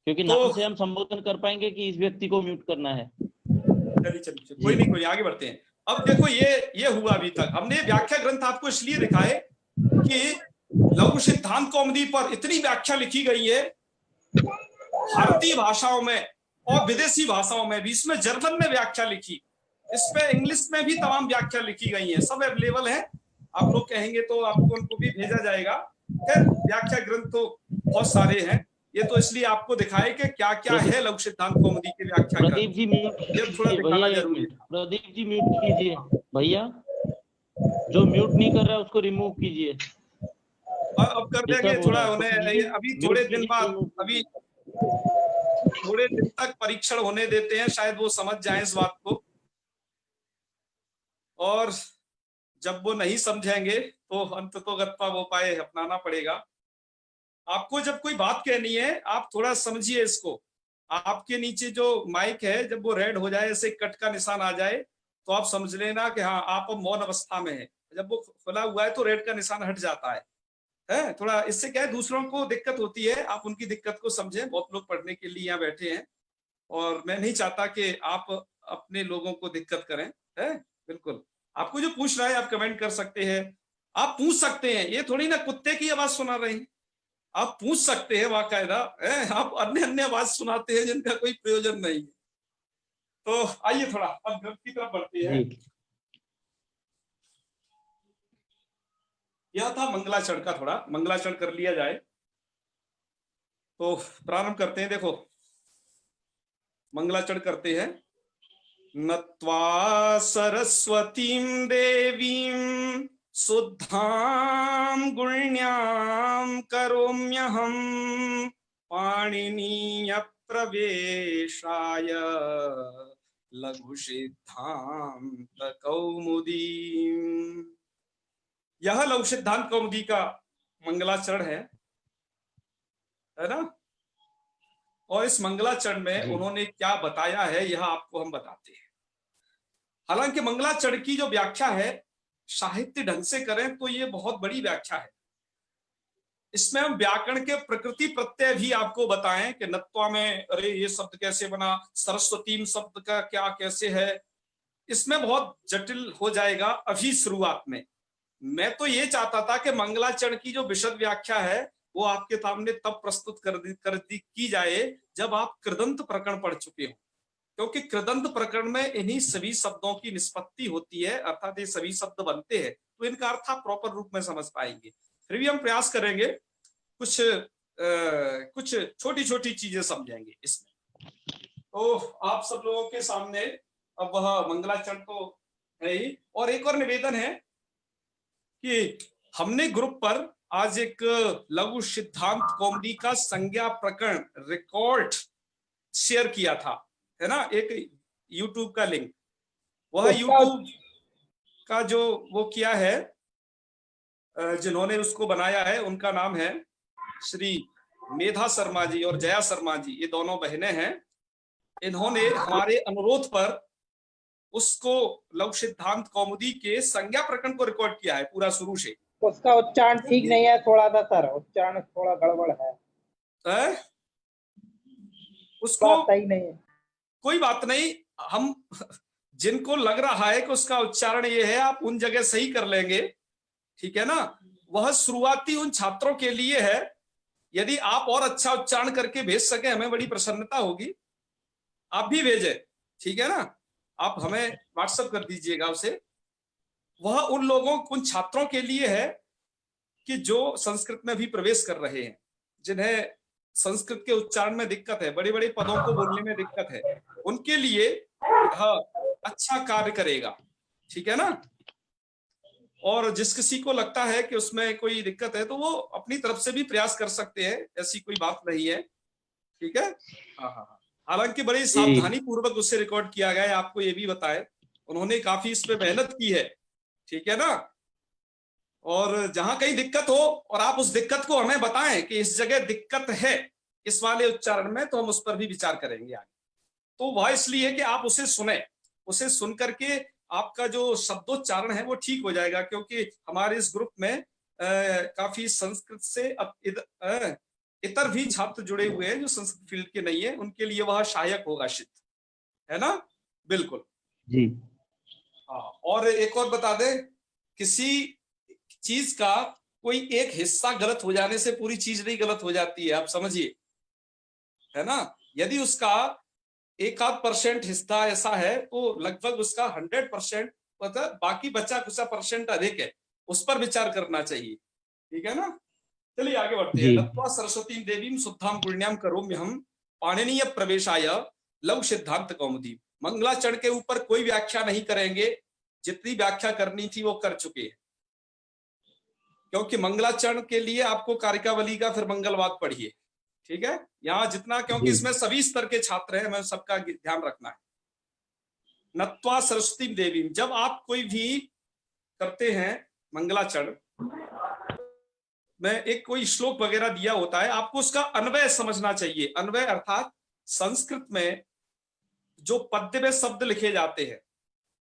क्योंकि नाम से हम संबोधन कर पाएंगे कि इस व्यक्ति को म्यूट करना है। चलिए कोई नहीं, कोई आगे बढ़ते हैं। अब देखो ये हुआ अभी तक हमने व्याख्या ग्रंथ आपको इसलिए लिखा है कि लघु सिद्धांत कौमुदी पर इतनी व्याख्या लिखी गई है भारतीय भाषाओं में और विदेशी भाषाओं में भी। इसमें जर्मन में व्याख्या लिखी, इस पे इंग्लिश में भी तमाम व्याख्या लिखी गई है, सब अवेलेबल है। आप लोग कहेंगे तो आपको उनको भी भेजा जाएगा। खैर व्याख्या ग्रंथ तो बहुत सारे हैं, ये तो इसलिए आपको दिखाए कि क्या क्या है लघु सिद्धांत कौमुदी के व्याख्या ग्रंथ। प्रदीप जी म्यूट, ये थोड़ा दिखाना जरूरी है। प्रदीप जी म्यूट कीजिए भैया, जो म्यूट नहीं कर रहा है उसको रिमूव कीजिए। अब कर देंगे, थोड़ा उन्हें अभी थोड़े दिन बाद, अभी थोड़े दिन तक परीक्षण होने देते हैं, शायद वो समझ जाए इस बात को। और जब वो नहीं समझेंगे तो अंत तो गत्वा वो पाए अपनाना पड़ेगा। आपको जब कोई बात कहनी है आप थोड़ा समझिए इसको। आपके नीचे जो माइक है जब वो रेड हो जाए, ऐसे कट का निशान आ जाए, तो आप समझ लेना कि हाँ आप अब मौन अवस्था में है। जब वो खुला हुआ है तो रेड का निशान हट जाता है। थोड़ा इससे क्या है, दूसरों को दिक्कत होती है, आप उनकी दिक्कत को समझें। बहुत लोग पढ़ने के लिए यहाँ बैठे हैं और मैं नहीं चाहता कि आप अपने लोगों को दिक्कत करें। बिल्कुल, आपको जो पूछ रहा है आप कमेंट कर सकते हैं, आप पूछ सकते हैं। ये थोड़ी ना कुत्ते की आवाज सुना रहे हैं, आप पूछ सकते हैं बाकायदा। आप अन्य आवाज सुनाते हैं जिनका कोई प्रयोजन नहीं है। तो आइए थोड़ा अब ग्रंथ की तरफ बढ़ते हैं। यह था मंगलाचरण का, थोड़ा मंगलाचरण कर लिया जाए तो प्रारंभ करते हैं। देखो मंगलाचरण करते हैं। नत्वा सरस्वतीं देवीं शुद्धां गुण्यां करोम्यहं पाणिनीय प्रवेशाय लघु सिद्धांत कौमुदीम्। यह लघु सिद्धांत कौमुदी का मंगलाचरण है ना। और इस मंगलाचरण में उन्होंने क्या बताया है यह आपको हम बताते हैं। हालांकि मंगलाचरण की जो व्याख्या है साहित्य ढंग से करें तो ये बहुत बड़ी व्याख्या है। इसमें हम व्याकरण के प्रकृति प्रत्यय भी आपको बताएं कि नत्वा में अरे ये शब्द कैसे बना, सरस्वती शब्द का क्या कैसे है, इसमें बहुत जटिल हो जाएगा अभी शुरुआत में। मैं तो ये चाहता था कि मंगलाचरण की जो विशद व्याख्या है वो आपके सामने तब प्रस्तुत की जाए जब आप कृदंत प्रकरण पढ़ चुके हो, क्योंकि कृदंत प्रकरण में इन्हीं सभी शब्दों की निष्पत्ति होती है, अर्थात ये सभी शब्द बनते हैं, तो इनका अर्थ आप प्रॉपर रूप में समझ पाएंगे। फिर भी हम प्रयास करेंगे, कुछ छोटी छोटी चीजें समझेंगे इसमें। तो आप सब लोगों के सामने अब वह मंगलाचरण तो है ही, और एक और निवेदन है कि हमने ग्रुप पर आज एक लघु सिद्धांत कौमुदी का संज्ञा प्रकरण रिकॉर्ड शेयर किया था, है ना, एक यूट्यूब का लिंक। वह यूट्यूब का जो वो किया है, जिन्होंने उसको बनाया है उनका नाम है श्री मेधा शर्मा जी और जया शर्मा जी, ये दोनों बहनें हैं। इन्होंने हमारे अनुरोध पर उसको लघु सिद्धांत कौमुदी के संज्ञा प्रकरण को रिकॉर्ड किया है पूरा शुरू से। उसका उच्चारण ठीक नहीं है थोड़ा सा सर, उच्चारण थोड़ा गड़बड़ है, उसको बात सही नहीं है। कोई बात नहीं, हम जिनको लग रहा है कि उसका उच्चारण ये है, आप उन जगह सही कर लेंगे, ठीक है ना। वह शुरुआती उन छात्रों के लिए है, यदि आप और अच्छा उच्चारण करके भेज सके हमें बड़ी प्रसन्नता होगी, आप भी भेजें, ठीक है ना। आप हमें व्हाट्सएप कर दीजिएगा उसे। वह उन लोगों, उन छात्रों के लिए है कि जो संस्कृत में भी प्रवेश कर रहे हैं, जिन्हें संस्कृत के उच्चारण में दिक्कत है, बड़े बड़े पदों को बोलने में दिक्कत है, उनके लिए यह अच्छा कार्य करेगा, ठीक है ना। और जिस किसी को लगता है कि उसमें कोई दिक्कत है तो वो अपनी तरफ से भी प्रयास कर सकते हैं, ऐसी कोई बात नहीं है, ठीक है। हाँ, हालांकि बड़ी सावधानी पूर्वक उससे रिकॉर्ड किया गया है, आपको ये भी बताएं, उन्होंने काफी इस पे मेहनत की है, ठीक है ना। और जहां कहीं दिक्कत हो और आप उस दिक्कत को हमें बताएं कि इस जगह दिक्कत है इस वाले उच्चारण में, तो हम उस पर भी विचार करेंगे आगे। तो वह इसलिए कि आप उसे सुने, उसे सुन करके आपका जो शब्दोच्चारण है वो ठीक हो जाएगा, क्योंकि हमारे इस ग्रुप में काफी संस्कृत से इतर भी छात्र जुड़े हुए हैं जो संस्कृत फील्ड के नहीं है, उनके लिए वह सहायक होगा सिद्ध, है ना। बिल्कुल जी। हाँ, और एक और बता दें, किसी चीज का कोई एक हिस्सा गलत हो जाने से पूरी चीज नहीं गलत हो जाती है, आप समझिए, है ना। यदि उसका 1-8% हिस्सा ऐसा है तो लगभग उसका 100%, मतलब बाकी बचा कुछ % अधिक है, उस पर विचार करना चाहिए, ठीक है ना। चलिए आगे बढ़ते हैं। नत्वा सरस्वती देवीं शुद्धां गुण्यां करोम्यहम् पाणिनीय प्रवेशाय लघु सिद्धांत कौमुदी। मंगलाचरण के ऊपर कोई व्याख्या नहीं करेंगे, जितनी व्याख्या करनी थी वो कर चुके हैं, क्योंकि मंगलाचरण के लिए आपको कारिकावली का फिर मंगलवाद पढ़िए, ठीक है। यहाँ जितना, क्योंकि इसमें सभी स्तर के छात्र हैं, हमें सबका ध्यान रखना है। नत्वा सरस्वती देवी, जब आप कोई भी करते हैं मंगलाचरण में, एक कोई श्लोक वगैरह दिया होता है, आपको उसका अन्वय समझना चाहिए। अन्वय अर्थात संस्कृत में जो पद्य में शब्द लिखे जाते हैं,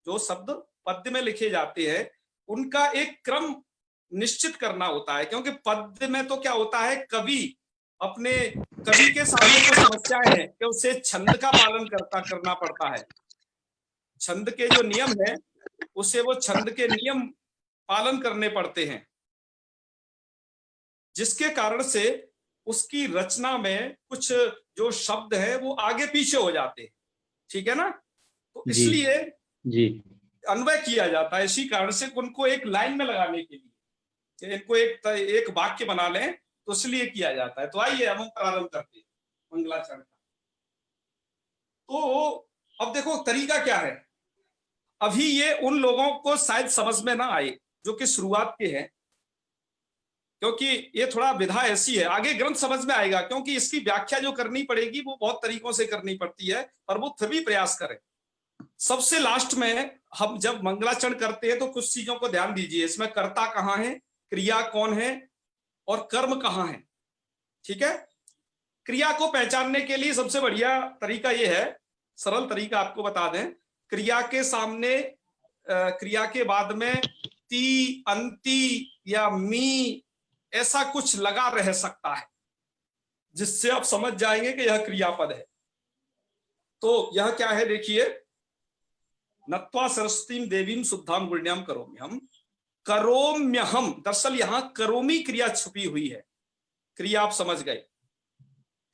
जो शब्द पद्य में लिखे जाते हैं, उनका एक क्रम निश्चित करना होता है, क्योंकि पद्य में तो क्या होता है, कवि के सामने जो समस्याएं हैं कि उसे छंद का पालन करना पड़ता है, छंद के जो नियम है उसे वो छंद के नियम पालन करने पड़ते हैं, जिसके कारण से उसकी रचना में कुछ जो शब्द है वो आगे पीछे हो जाते हैं, ठीक है ना। तो इसलिए अन्वय किया जाता है, इसी कारण से उनको एक लाइन में लगाने के लिए इनको एक वाक्य बना लें, तो इसलिए किया जाता है। तो आइए हम प्रारंभ करते हैं मंगलाचरण का। तो अब देखो तरीका क्या है, अभी ये उन लोगों को शायद समझ में ना आए जो कि शुरुआत के हैं, क्योंकि ये थोड़ा विधा ऐसी है, आगे ग्रंथ समझ में आएगा, क्योंकि इसकी व्याख्या जो करनी पड़ेगी वो बहुत तरीकों से करनी पड़ती है, पर वो फिर भी प्रयास करें। सबसे लास्ट में हम जब मंगलाचरण करते हैं तो कुछ चीजों को ध्यान दीजिए, इसमें कर्ता कहाँ है, क्रिया कौन है और कर्म कहाँ है, ठीक है। क्रिया को पहचानने के लिए सबसे बढ़िया तरीका ये है, सरल तरीका आपको बता दें, क्रिया के सामने क्रिया के बाद में ती, अंति या मी ऐसा कुछ लगा रह सकता है, जिससे आप समझ जाएंगे कि यह क्रियापद है। तो यह क्या है, देखिए, नत्वा सरस्वतीं देवीं शुद्धां गुण्यां करोम्यहम्, करोम्यहम्, दरअसल यहां करोमी क्रिया छुपी हुई है, क्रिया आप समझ गए,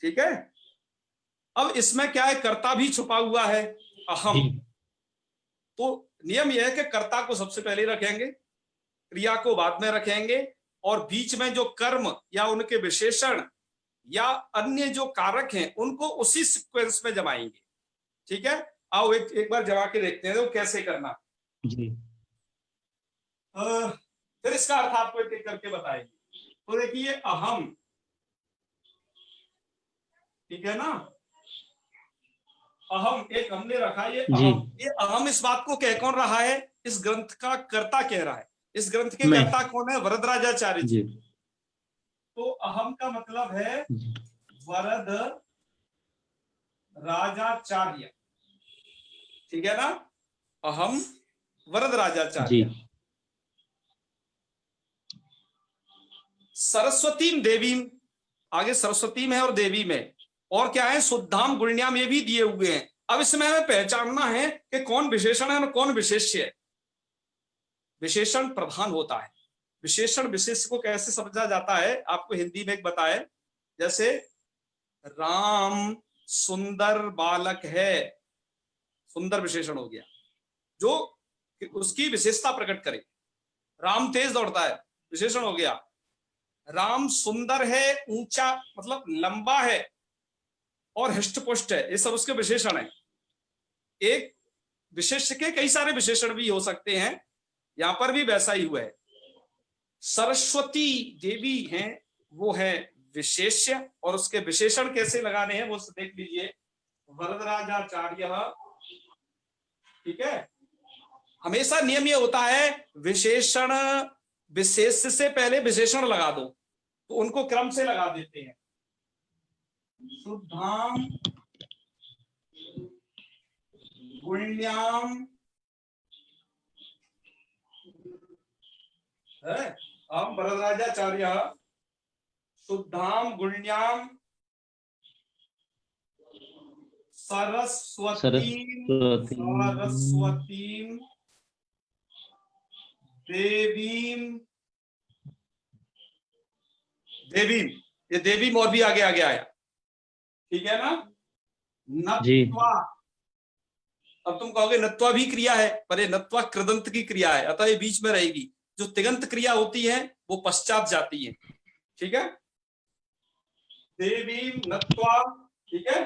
ठीक है। अब इसमें क्या है, कर्ता भी छुपा हुआ है, अहम। तो नियम यह है कि कर्ता को सबसे पहले रखेंगे, क्रिया को बाद में रखेंगे, और बीच में जो कर्म या उनके विशेषण या अन्य जो कारक हैं उनको उसी सीक्वेंस में जमाएंगे, ठीक है। आओ एक बार जमा के देखते हैं वो कैसे करना जी। फिर इसका अर्थ आपको एक एक करके बताएंगे। तो देखिए, अहम, ठीक है ना, अहम एक हमने रखा, ये अहम, ये अहम इस बात को कह कौन रहा है, इस ग्रंथ का कर्ता कह रहा है। इस ग्रंथ के कर्ता कौन है, वरदराजाचार्य जी। तो अहम का मतलब है वरद राजाचार्य, ठीक है ना, अहम वरद राजाचार्य। सरस्वतीम देवीम, आगे सरस्वती में और देवी में, और क्या है शुद्धाम गुण्याम, ये भी दिए हुए हैं। अब इसमें हमें पहचानना है कि कौन विशेषण है और कौन विशेष्य है। विशेषण प्रधान होता है। विशेषण विशेष को कैसे समझा जाता है आपको हिंदी में एक बताए, जैसे राम सुंदर बालक है, सुंदर विशेषण हो गया जो उसकी विशेषता प्रकट करे। राम तेज दौड़ता है, विशेषण हो गया। राम सुंदर है, ऊंचा मतलब लंबा है और हृष्टपुष्ट है, ये सब उसके विशेषण है। एक विशेष्य के कई सारे विशेषण भी हो सकते हैं, यहां पर भी वैसा ही हुआ है। सरस्वती देवी हैं, वो है विशेष्य, और उसके विशेषण कैसे लगाने हैं वो देख लीजिए। वरदराजाचार्य, ठीक है। हमेशा नियम ये होता है विशेषण विशेष्य से पहले विशेषण लगा दो, तो उनको क्रम से लगा देते हैं। शुद्धाम गुण्याम है, हम वरदराजाचार्य शुद्धाम गुण्याम सरस्वतीम देवीम, देवीम, ये देवीम और भी आगे आगे आया, ठीक है ना। नत्वा, अब तुम कहोगे नत्वा भी क्रिया है, पर ये नत्वा कृदंत की क्रिया है, अतः ये बीच में रहेगी। जो तिगंत क्रिया होती है वो पश्चात जाती है, ठीक है। देवीम नत्वा, ठीक है।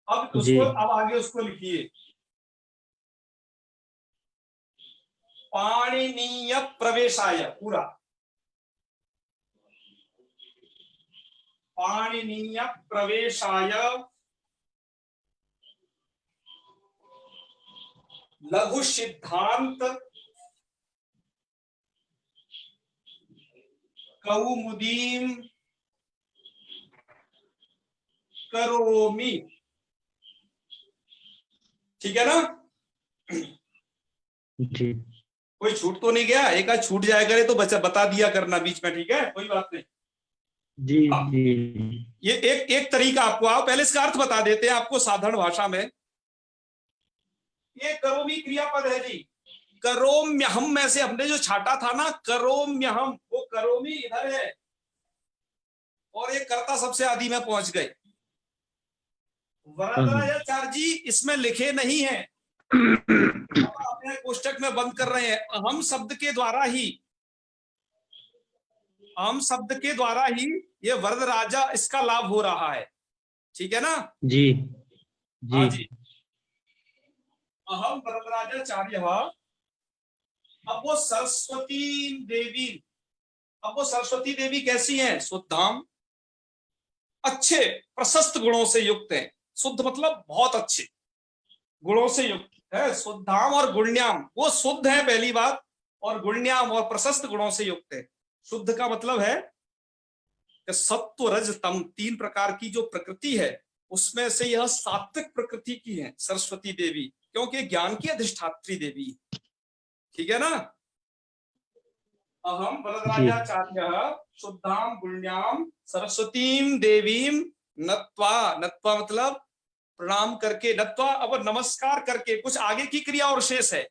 अब उसको, अब आगे उसको लिखिए। पाणिनीय प्रवेशाय, पूरा पाणिनीय प्रवेशाय लघु सिद्धांत कौमुदीम करोमि, ठीक है ना। जी, कोई छूट तो नहीं गया? एक आध छूट जाया करे तो बता दिया करना बीच में, ठीक है, कोई बात नहीं। जी जी, ये एक तरीका आपको, आओ पहले इसका अर्थ बता देते हैं आपको साधारण भाषा में। ये करोमी क्रियापद है जी। करोम्यहम में से हमने जो छाटा था ना, करोम्यहम, वो करोमी इधर है और ये कर्ता सबसे आदि में पहुंच गए। वरदराजाचार्य जी इसमें लिखे नहीं है, अपने कोष्टक में बंद कर रहे हैं। अहम शब्द के द्वारा ही, अहम शब्द के द्वारा ही ये वरदराजा इसका लाभ हो रहा है, ठीक है ना। जी हाँ जी, जी। अहम वरदराजाचार्य, अब वो सरस्वती देवी, अब वो सरस्वती देवी कैसी हैं? शुद्धाम, अच्छे प्रशस्त गुणों से युक्त है। शुद्ध मतलब बहुत अच्छे गुणों से युक्त है। शुद्धाम और गुण्याम, वो शुद्ध है पहली बात, और गुण्याम और प्रशस्त गुणों से युक्त है। शुद्ध का मतलब है कि सत्व रज तम, तीन प्रकार की जो प्रकृति है उसमें से यह सात्विक प्रकृति की है सरस्वती देवी, क्योंकि ज्ञान की अधिष्ठात्री देवी, ठीक है ना। अहम वरदराजाचार्य शुद्धाम गुण्याम सरस्वतीम देवीम नत्वा, नत्वा मतलब प्रणाम करके, नत्वा अब नमस्कार करके, कुछ आगे की क्रिया और शेष है।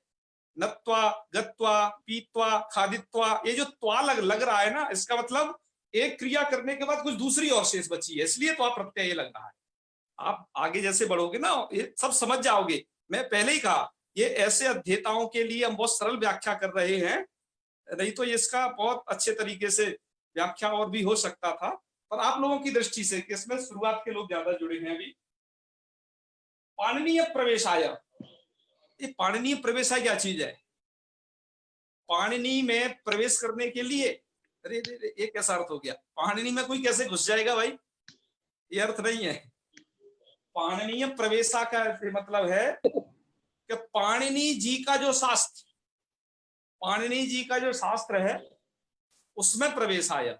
नत्वा, गत्वा, पीत्वा, खादित्वा, ये जो त्वा लग रहा है ना, इसका मतलब एक क्रिया करने के बाद कुछ दूसरी और शेष बची है, इसलिए त्वा प्रत्यय लग रहा है। आप आगे जैसे बढ़ोगे ना ये सब समझ जाओगे। मैं पहले ही कहा ये ऐसे अध्येताओं के लिए हम बहुत सरल व्याख्या कर रहे हैं, नहीं तो इसका बहुत अच्छे तरीके से व्याख्या और भी हो सकता था, पर आप लोगों की दृष्टि से कि इसमें शुरुआत के लोग ज्यादा जुड़े हैं अभी। पाणिनीय प्रवेशाय, ये पाणिनीय प्रवेशाय क्या चीज है? पाणिनी में प्रवेश करने के लिए, अरे ये कैसा अर्थ हो गया? पाणिनी में कोई कैसे घुस जाएगा भाई? ये अर्थ नहीं है। पाणिनीय प्रवेशा का मतलब है कि पाणिनी जी का जो शास्त्र, पाणिनी जी का जो शास्त्र है उसमें प्रवेश आया,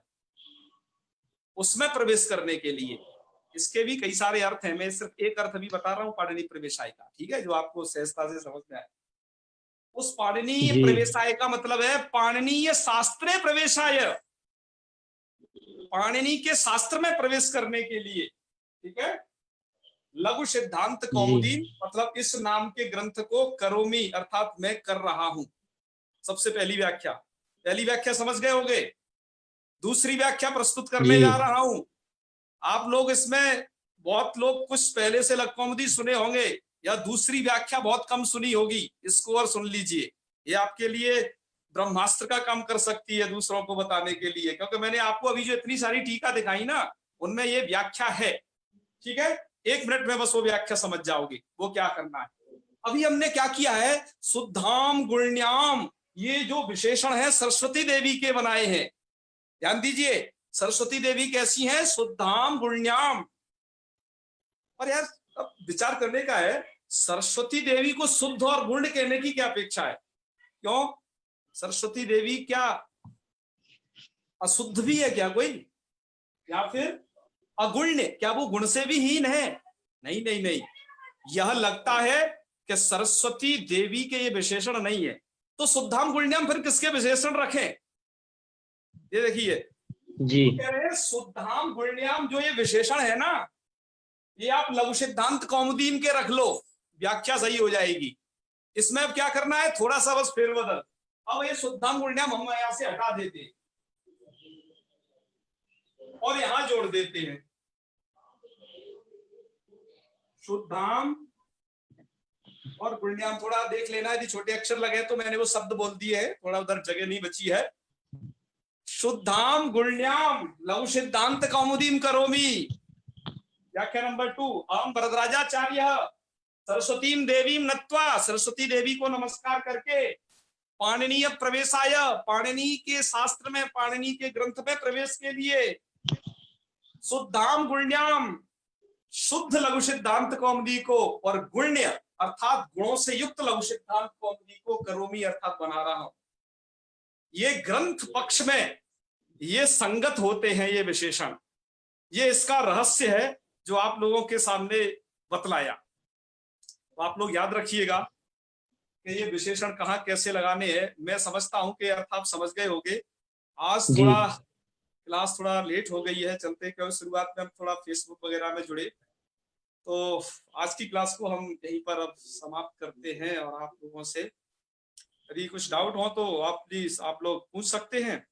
उसमें प्रवेश करने के लिए। इसके भी कई सारे अर्थ हैं, मैं सिर्फ एक अर्थ भी बता रहा हूं पाणिनी प्रवेशाय का, ठीक है, जो आपको सहजता से समझ में आए। उस पाणिनीय जी। प्रवेशाय का मतलब है पाणिनीय शास्त्रे प्रवेशाय, पाणिनि के शास्त्र में प्रवेश करने के लिए। ठीक है। लघु सिद्धांत कौमुदी मतलब इस नाम के ग्रंथ को करोमी अर्थात मैं कर रहा हूं। सबसे पहली व्याख्या समझ गए होंगे। दूसरी व्याख्या प्रस्तुत करने जा रहा हूं। आप लोग इसमें बहुत लोग कुछ पहले से लघु कौमुदी सुने होंगे या दूसरी व्याख्या बहुत कम सुनी होगी, इसको और सुन लीजिए। ये आपके लिए ब्रह्मास्त्र का काम कर सकती है दूसरों को बताने के लिए, क्योंकि मैंने आपको अभी जो इतनी सारी टीका दिखाई ना, उनमें ये व्याख्या है। ठीक है, 1 मिनट में बस वो व्याख्या समझ जाओगे वो क्या करना है। अभी हमने क्या किया है, शुद्धाम गुण्याम, ये जो विशेषण है सरस्वती देवी के बनाए हैं। ध्यान दीजिए, सरस्वती देवी कैसी हैं? शुद्धाम गुण्याम। और यार अब विचार करने का है, सरस्वती देवी को शुद्ध और गुण कहने की क्या अपेक्षा है? क्यों? सरस्वती देवी क्या अशुद्ध भी है क्या कोई, या फिर अगुण्य? क्या वो गुण से भी हीन है? नहीं नहीं नहीं, यह लगता है कि सरस्वती देवी के ये विशेषण नहीं है, तो शुद्धाम गुण्याम फिर किसके विशेषण रखें? ये देखिए जी, कह रहे हैं शुद्धाम गुण्याम जो ये विशेषण है ना, ये आप लघु सिद्धांत कौमुदीन के रख लो, व्याख्या सही हो जाएगी। इसमें अब क्या करना है, थोड़ा सा बस फेरबदल। अब ये शुद्धाम गुण्याम हम यहां से हटा देते हैं और यहां जोड़ देते हैं शुद्धाम और गुण्याम। थोड़ा देख लेना, यदि छोटे अक्षर लगे तो मैंने वो शब्द बोल दिए हैं, थोड़ा उधर जगह नहीं बची है। शुद्धाम गुण्याम लघु सिद्धांत कौमुदीम करोमि। व्याख्या नंबर 2, अहम वरदराजाचार्य सरस्वतीम देवीम नत्वा, सरस्वती देवी को नमस्कार करके पाणिनीय प्रवेशाय, पाणिनि के शास्त्र में, पाणिनि के ग्रंथ में प्रवेश के लिए शुद्धाम गुण्याम, शुद्ध लघु सिद्धांत कौमुदी को, और गुण्य अर्थात गुणों से युक्त लघु सिद्धांत कौमुदी को करोमी अर्थात बना रहा हूं। ये ग्रंथ पक्ष में ये संगत होते हैं ये विशेषण। ये इसका रहस्य है जो आप लोगों के सामने बतलाया। तो आप लोग याद रखिएगा कि ये विशेषण कहाँ कैसे लगाने हैं। मैं समझता हूं कि अर्थ आप समझ गए होंगे। आज थोड़ा क्लास थोड़ा लेट हो गई है चलते, क्योंकि शुरुआत में हम थोड़ा फेसबुक वगैरह में जुड़े। तो आज की क्लास को हम यहीं पर अब समाप्त करते हैं, और आप लोगों से यदि कुछ डाउट हो तो आप प्लीज आप लोग पूछ सकते हैं,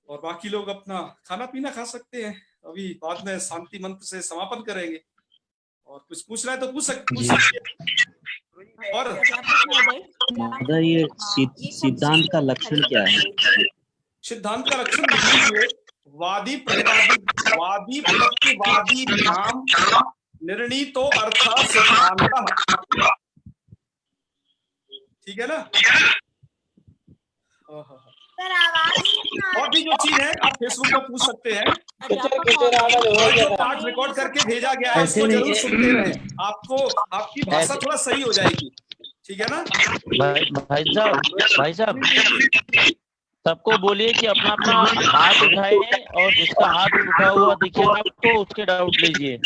और बाकी लोग अपना खाना पीना खा सकते हैं। अभी बाद में शांति मंत्र से समापन करेंगे, और कुछ पूछना है तो पूछ सकते हैं। और ये सिद्धांत का लक्षण क्या है? सिद्धांत का लक्षण लिख लीजिए, वादी प्रतिवादी, वादी प्रतिवादी नाम निर्णीतो अर्थ सिद्धांत। ठीक है ना? और भी जो चीज है आप फेसबुक पर पूछ सकते हैं। और जो पाठ रिकॉर्ड करके भेजा गया है उसको जरूर सुनते रहें, आपको आपकी भाषा थोड़ा सही हो जाएगी। ठीक है ना? भाई साहब सबको बोलिए कि अपना अपना हाथ उठाए, और जिसका हाथ उठा हुआ दिखे आपको उसके डाउट लीजिए।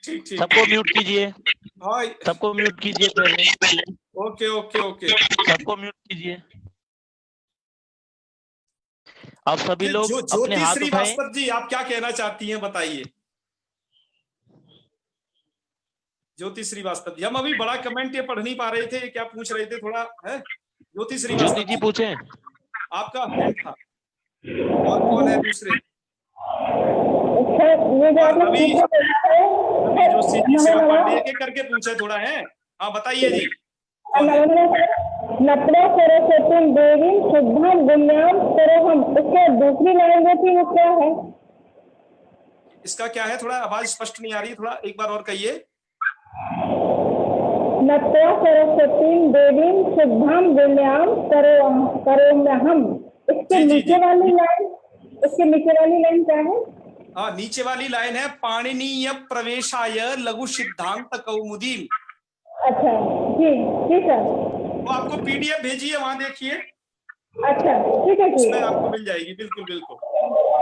ठीक। सबको म्यूट कीजिए, हाँ, सबको म्यूट कीजिए पहले। ओके ओके ओके, सबको म्यूट कीजिए। आप सभी लोग अपने ज्योति हाथ श्री उठाएं। वास्तव जी, आप क्या कहना चाहती हैं बताइए। ज्योति श्रीवास्तव जी, हम अभी बड़ा कमेंट ये पढ़ नहीं पा रहे थे, क्या पूछ रहे थे थोड़ा है? ज्योति श्रीवास्तव जी पूछे, आपका हैंड था। और कौन है दूसरे? रवि जोशी जी, शिवा पांडे, एक एक करके पूछे थोड़ा है। हाँ बताइए जी। नत्वा सरस्वती देवी शुद्धाम गुण्याम करोहम, इसके दूसरी लाइन जो थी वो क्या है? इसका क्या है? थोड़ा आवाज स्पष्ट नहीं आ रही, थोड़ा एक बार और कहिए। नत्वा सरस्वती देवी शुद्धाम गुण्याम करोम्यहम, इसके नीचे वाली लाइन, इसके नीचे वाली लाइन क्या है? हाँ, नीचे वाली लाइन है पाणिनीय प्रवेशाय लघु सिद्धांत कौमुदी। अच्छा जी, ठीक है। वो आपको पीडीएफ भेजिए, वहां देखिए। अच्छा ठीक है, उसमें आपको मिल जाएगी। बिल्कुल बिल्कुल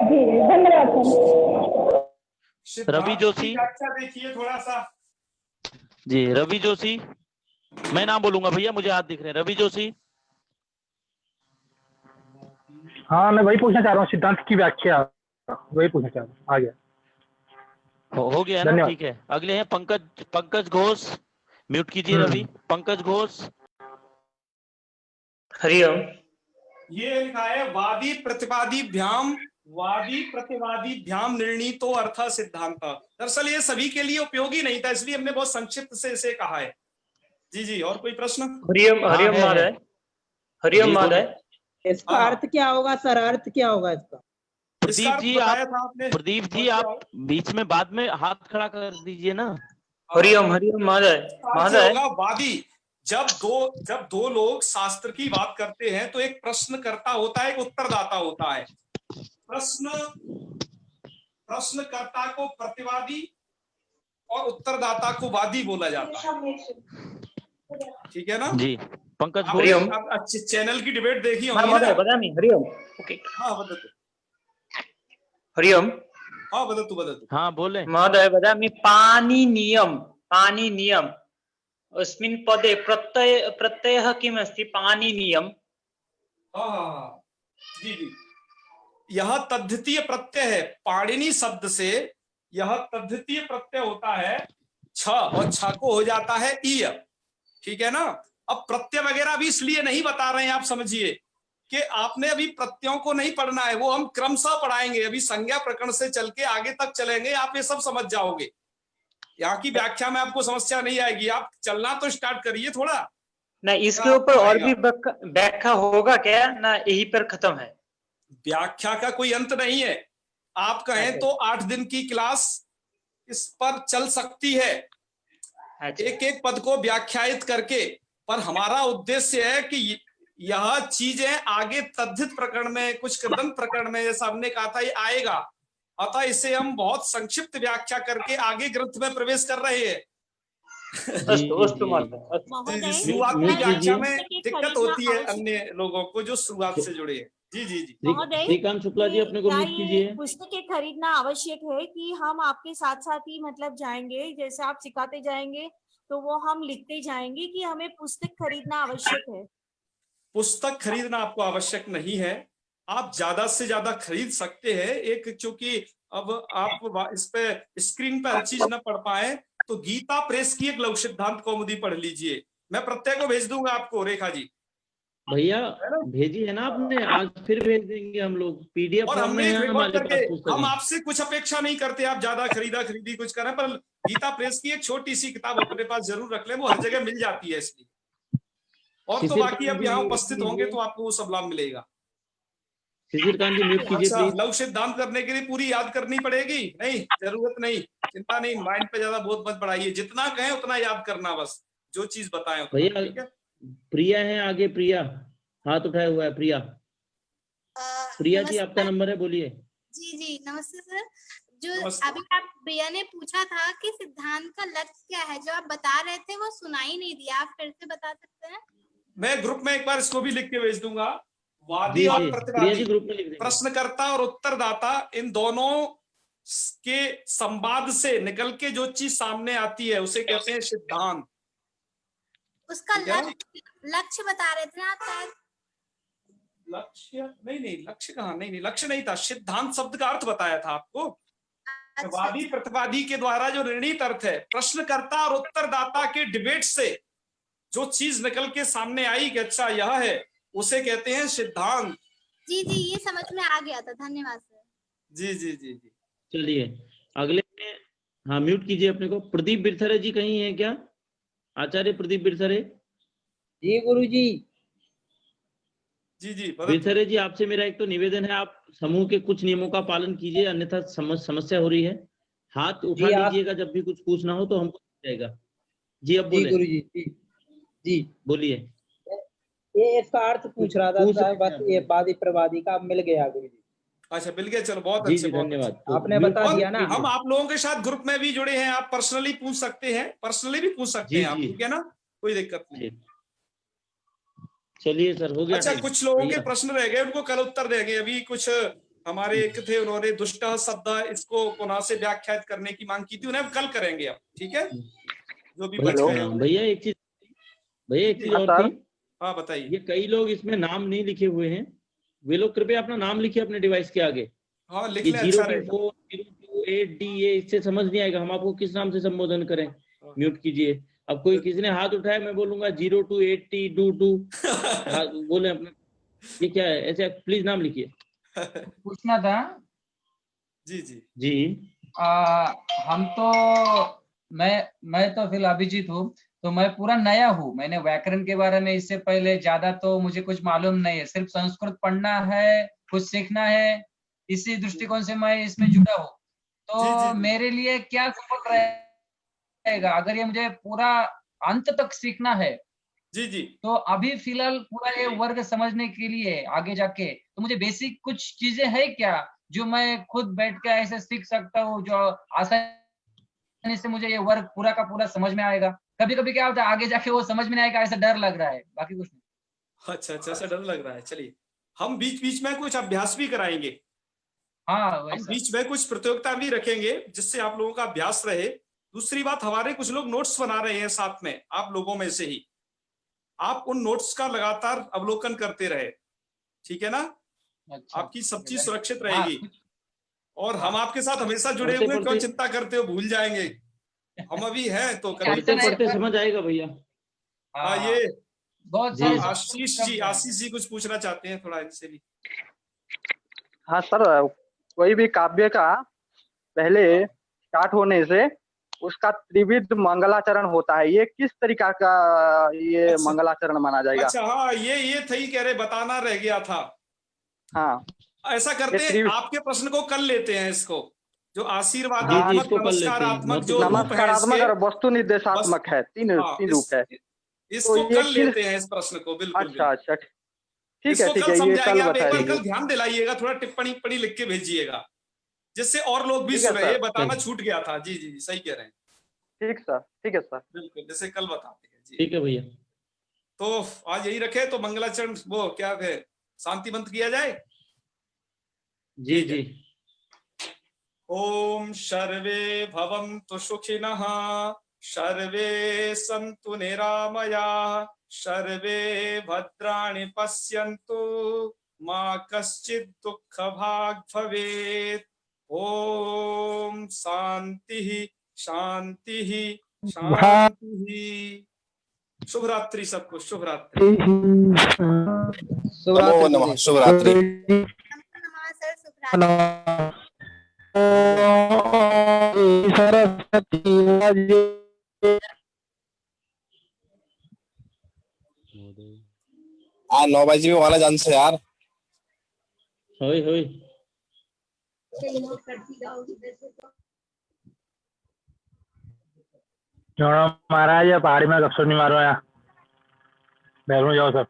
जी, धन्यवाद। रवि जोशी, अच्छा देखिए थोड़ा सा जी रवि जोशी। मैं नाम बोलूंगा भैया, मुझे हाथ दिख रहे हैं। रवि जोशी। हाँ मैं वही पूछना चाह रहा हूँ, सिद्धांत की व्याख्या वही पूछना चाह रहा हूँ। आ गया, हो गया ना, धन्यवाद। ठीक है। अगले हैं पंकज घोष। म्यूट कीजिए रवि। पंकज घोष। हरिओम। ये लिखा है वादी प्रतिवादी भ्याम निर्णीतो अर्थ सिद्धांत। दरअसल ये सभी के लिए उपयोगी नहीं था, इसलिए हमने बहुत संक्षिप्त से इसे कहा है। जी जी, और कोई प्रश्न? हरिओम हरिओम महोदय। हरिओम महोदय, इसका अर्थ क्या होगा सर? अर्थ क्या होगा इसका? प्रदीप जी आप बीच में बाद में हाथ खड़ा कर दीजिए ना। हरिओम हरिओम महोदय। महोदय वादी, जब दो लोग शास्त्र की बात करते हैं तो एक प्रश्नकर्ता होता है, एक उत्तरदाता होता है। प्रश्नकर्ता को प्रतिवादी और उत्तरदाता को वादी बोला जाता है। ठीक है ना जी। पंकज हरिओम। आप अच्छे चैनल की डिबेट देखी हाँ होगी महोदय, ना? वदामि। हरिओम। ओके। हाँ वदतु। हरिओम। हाँ वदतु। हाँ बोले महोदय, वदामि पाणिनियम अस्मिन् पदे प्रत्ययः किम् अस्ति? पाणिनियम। हाँ जी जी, यह तद्धितीय प्रत्यय है। पाणिनि शब्द से यह तद्धितीय प्रत्यय होता है छ, और छ को हो जाता है ईय। ठीक है ना? अब प्रत्यय वगैरह भी इसलिए नहीं बता रहे हैं, आप समझिए कि आपने अभी प्रत्ययों को नहीं पढ़ना है, वो हम क्रमशः पढ़ाएंगे। अभी संज्ञा प्रकरण से चल के आगे तक चलेंगे, आप ये सब समझ जाओगे। यहाँ की व्याख्या में आपको समस्या नहीं आएगी, आप चलना तो स्टार्ट करिए थोड़ा। ना इसके ऊपर और भी व्याख्या होगा क्या, ना यही पर खत्म है? व्याख्या का कोई अंत नहीं है। आप कहें तो 8 दिन की क्लास इस पर चल सकती है, एक एक पद को व्याख्यायित करके। पर हमारा उद्देश्य है कि यह चीजें आगे तद्धित प्रकरण में, कुछ कृदंत प्रकरण में, जैसा हमने कहा था, ये आएगा। अतः इसे हम बहुत संक्षिप्त व्याख्या करके आगे ग्रंथ में प्रवेश कर रहे हैं। शुरुआत की व्याख्या में दिक्कत होती है अन्य लोगों को जो शुरुआत से जुड़े हैं। जी जी जी। श्रीकांत शुक्ला जी अपने को म्यूट कीजिए। पुस्तकें खरीदना आवश्यक है कि हम आपके साथ साथ ही मतलब जाएंगे, जैसे आप सिखाते जाएंगे तो वो हम लिखते जाएंगे कि हमें पुस्तक खरीदना आवश्यक है? पुस्तक खरीदना आपको आवश्यक नहीं है, आप ज्यादा से ज्यादा खरीद सकते हैं। एक, चूंकि अब आप इस पे स्क्रीन पे हर चीज न पढ़ पाए तो गीता प्रेस की एक लघु सिद्धांत कौमुदी पढ़ लीजिए। मैं प्रत्यय को भेज दूंगा आपको, रेखा जी। भैया भेजी है ना आपने, आज फिर भेज देंगे हम लोग पीडीएफ और फॉर्म में है हमारे पास। हम आपसे कुछ अपेक्षा नहीं करते आप ज्यादा खरीदी कुछ करें, पर गीता प्रेस की एक छोटी सी किताब अपने पास जरूर रख लें, वो हर जगह मिल जाती है इसलिए। और तो बाकी अब यहाँ उपस्थित होंगे तो आपको वो सब लाभ मिलेगा। अच्छा, लघु सिद्धांत करने के लिए पूरी याद करनी पड़ेगी? नहीं, जरूरत नहीं, चिंता नहीं, माइंड पे ज्यादा बोझ मत बढ़ाइए। जितना कहें उतना याद करना, बस जो चीज बताएं। भैया प्रिया है आगे, प्रिया हाथ उठाया हुआ है। प्रिया जी आपका नंबर है, बोलिए। जी जी नमस्ते सर। जो अभी आप प्रिया ने पूछा था कि सिद्धांत का लक्ष्य क्या है, जो आप बता रहे थे वो सुनाई नहीं दिया, आप फिर से बता सकते हैं? मैं ग्रुप में एक बार इसको भी लिख के भेज दूंगा। वादी और प्रतिवादी, प्रश्नकर्ता और उत्तरदाता, इन दोनों के संवाद से निकल के जो चीज सामने आती है उसे कहते हैं सिद्धांत। उसका लक्ष्य बता रहे थे ना आप? लक्ष्य नहीं, लक्ष्य कहाँ? नहीं, लक्ष्य नहीं था, सिद्धांत शब्द का अर्थ बताया था आपको। वादी प्रतिवादी के द्वारा जो निर्णीत अर्थ है, प्रश्नकर्ता और उत्तरदाता के डिबेट से जो चीज निकल के सामने आई कि अच्छा यह है, उसे कहते हैं सिद्धांत। जी जी, ये समझ में आ गया था, धन्यवाद सर। जी जी जी जी। चलिए अगले में, हाँ म्यूट कीजिए अपने को। प्रदीप बिरथरे जी कहीं है क्या? आचार्य प्रदीप बिरथरे जी गुरुजी। जी जी बिरथरे जी, आपसे मेरा एक तो निवेदन है, आप समूह के कुछ नियमों का पालन कीजिए, अन्यथा समस्या हो रही है। हाथ उठा लीजिएगा जब भी कुछ पूछना हो तो हमको जाएगा। जी अब बोले। गुरुजी जी बोलिए। ये इसका अर्थ पूछ रहा था, बस ये वादी प्रवादी का मिल गया गुरुजी। अच्छा मिल गया, चलो बहुत अच्छे, धन्यवाद। आपने बता दिया ना। हम आप लोगों के साथ ग्रुप में भी जुड़े हैं, आप पर्सनली पूछ सकते हैं, पर्सनली भी पूछ सकते हैं आप, ठीक है ना, कोई दिक्कत नहीं। चलिए सर, हो गया। अच्छा, कुछ लोगों के प्रश्न रह गए, उनको कल उत्तर देंगे। अभी कुछ हमारे एक थे, उन्होंने दुष्ट शब्द इसको पुनः से व्याख्यात करने की मांग की थी, उन्हें कल करेंगे अब, ठीक है। जो भी भैया एक चीज, भैया एक चीज हाँ, और थी, हाँ बताइए। ये कई लोग इसमें नाम नहीं लिखे हुए हैं, वे लोग कृपया अपना नाम लिखिए अपने डिवाइस के आगे। हाँ लिख ये ले, अच्छा रहेगा। 024 028D ये इससे समझ नहीं आएगा, हम आपको किस नाम से संबोधन करें। म्यूट कीजिए। अब कोई किसी ने हाथ उठाया, मैं बोलूंगा 028T 22 बोले अपना, ये क्या है? ऐसे प्लीज नाम लिखिए। पूछना था। जी जी जी। हम तो मैं तो फिलहाल अभिजीत हूँ, तो मैं पूरा नया हूँ। मैंने व्याकरण के बारे में इससे पहले ज्यादा तो मुझे कुछ मालूम नहीं है, सिर्फ संस्कृत पढ़ना है, कुछ सीखना है, इसी दृष्टिकोण से मैं इसमें जुड़ा हूँ। तो मेरे लिए क्या सफल रहेगा अगर ये मुझे पूरा अंत तक सीखना है? जी जी। तो अभी फिलहाल पूरा ये वर्ग समझने के लिए आगे जाके तो मुझे बेसिक कुछ चीजें है क्या जो मैं खुद बैठ के ऐसे सीख सकता हूँ, जो आसानी से मुझे ये वर्ग पूरा का पूरा समझ में आएगा? कभी कभी क्या होता है आगे जाके वो समझ में नहीं आएगा, ऐसा डर लग रहा है, बाकी कुछ नहीं। अच्छा अच्छा, ऐसा डर लग रहा है। चलिए हम बीच बीच में कुछ अभ्यास भी कराएंगे। हाँ, हम बीच में कुछ प्रतियोगिता भी रखेंगे जिससे आप लोगों का अभ्यास रहे। दूसरी बात, हमारे कुछ लोग नोट्स बना रहे हैं साथ में, आप लोगों में से ही। आप उन नोट्स का लगातार अवलोकन करते रहे, ठीक है ना? अच्छा, आपकी सब चीज सुरक्षित रहेगी। और हम आपके साथ हमेशा जुड़े पढ़ते हुए, क्यों पढ़ते चिंता करते हो, भूल जाएंगे? हम अभी हैं तो कभी पढ़ते पढ़ते समझ आएगा भैया। हाँ ये बहुत जी। आशीष जी कुछ पूछना चाहते हैं, थोड़ा इनसे भी। हाँ सर, कोई भी काव्य का पहले स्टार्ट होने से उसका त्रिविध मंगलाचरण होता है, ये किस तरीका का ये अच्छा, मंगलाचरण माना जाएगा? अच्छा हाँ, ये थे कह रहे, बताना रह गया था। हाँ, ऐसा करते हैं, आपके प्रश्न को कर लेते हैं, इसको जो आशीर्वादात्मक, नमस्कारात्मक जो रूप है नमस्कारात्मक इसके, और वस्तु निर्देशात्मक है, तीन रूप है। इसको तो कल लेते हैं इस प्रश्न को। बिल्कुल अच्छा अच्छा, ठीक है इसको ठीक कल है, ये समझाएंगे। कल आप एक बता बार दीजिए। कल ध्यान दिलाइएगा, थोड़ा टिप्पणी लिख के भेजिएगा, जिससे और लोग भी ठीक है सुने। ये सर। बताना छूट गया था। जी जी सही कह रहे हैं। ठीक सर, ठीक है सर। बिल्कुल, जैसे कल बताते हैं जी। ठीक है भैया। तो आज यही रखे, तो मंगलाचरण वो क्या है, शांति मंत्र किया जाए। जी जी। ओम सर्वे भवन्तु सुखिनः, सर्वे सन्तु निरामयाः, सर्वे भद्राणि पश्यन्तु, मा कश्चित् दुःखभाग् भवेत्। ओम शांति शांति शांति। शुभ रात्रि सबको, शुभ रात्रि। नमो नमः, शुभ रात्रि। सरस्वती आज 9 बजे वाला जान से यार। होई महाराज या पहाड़ी में गपशप नहीं मारो, यहाँ बैठ में जाओ सब।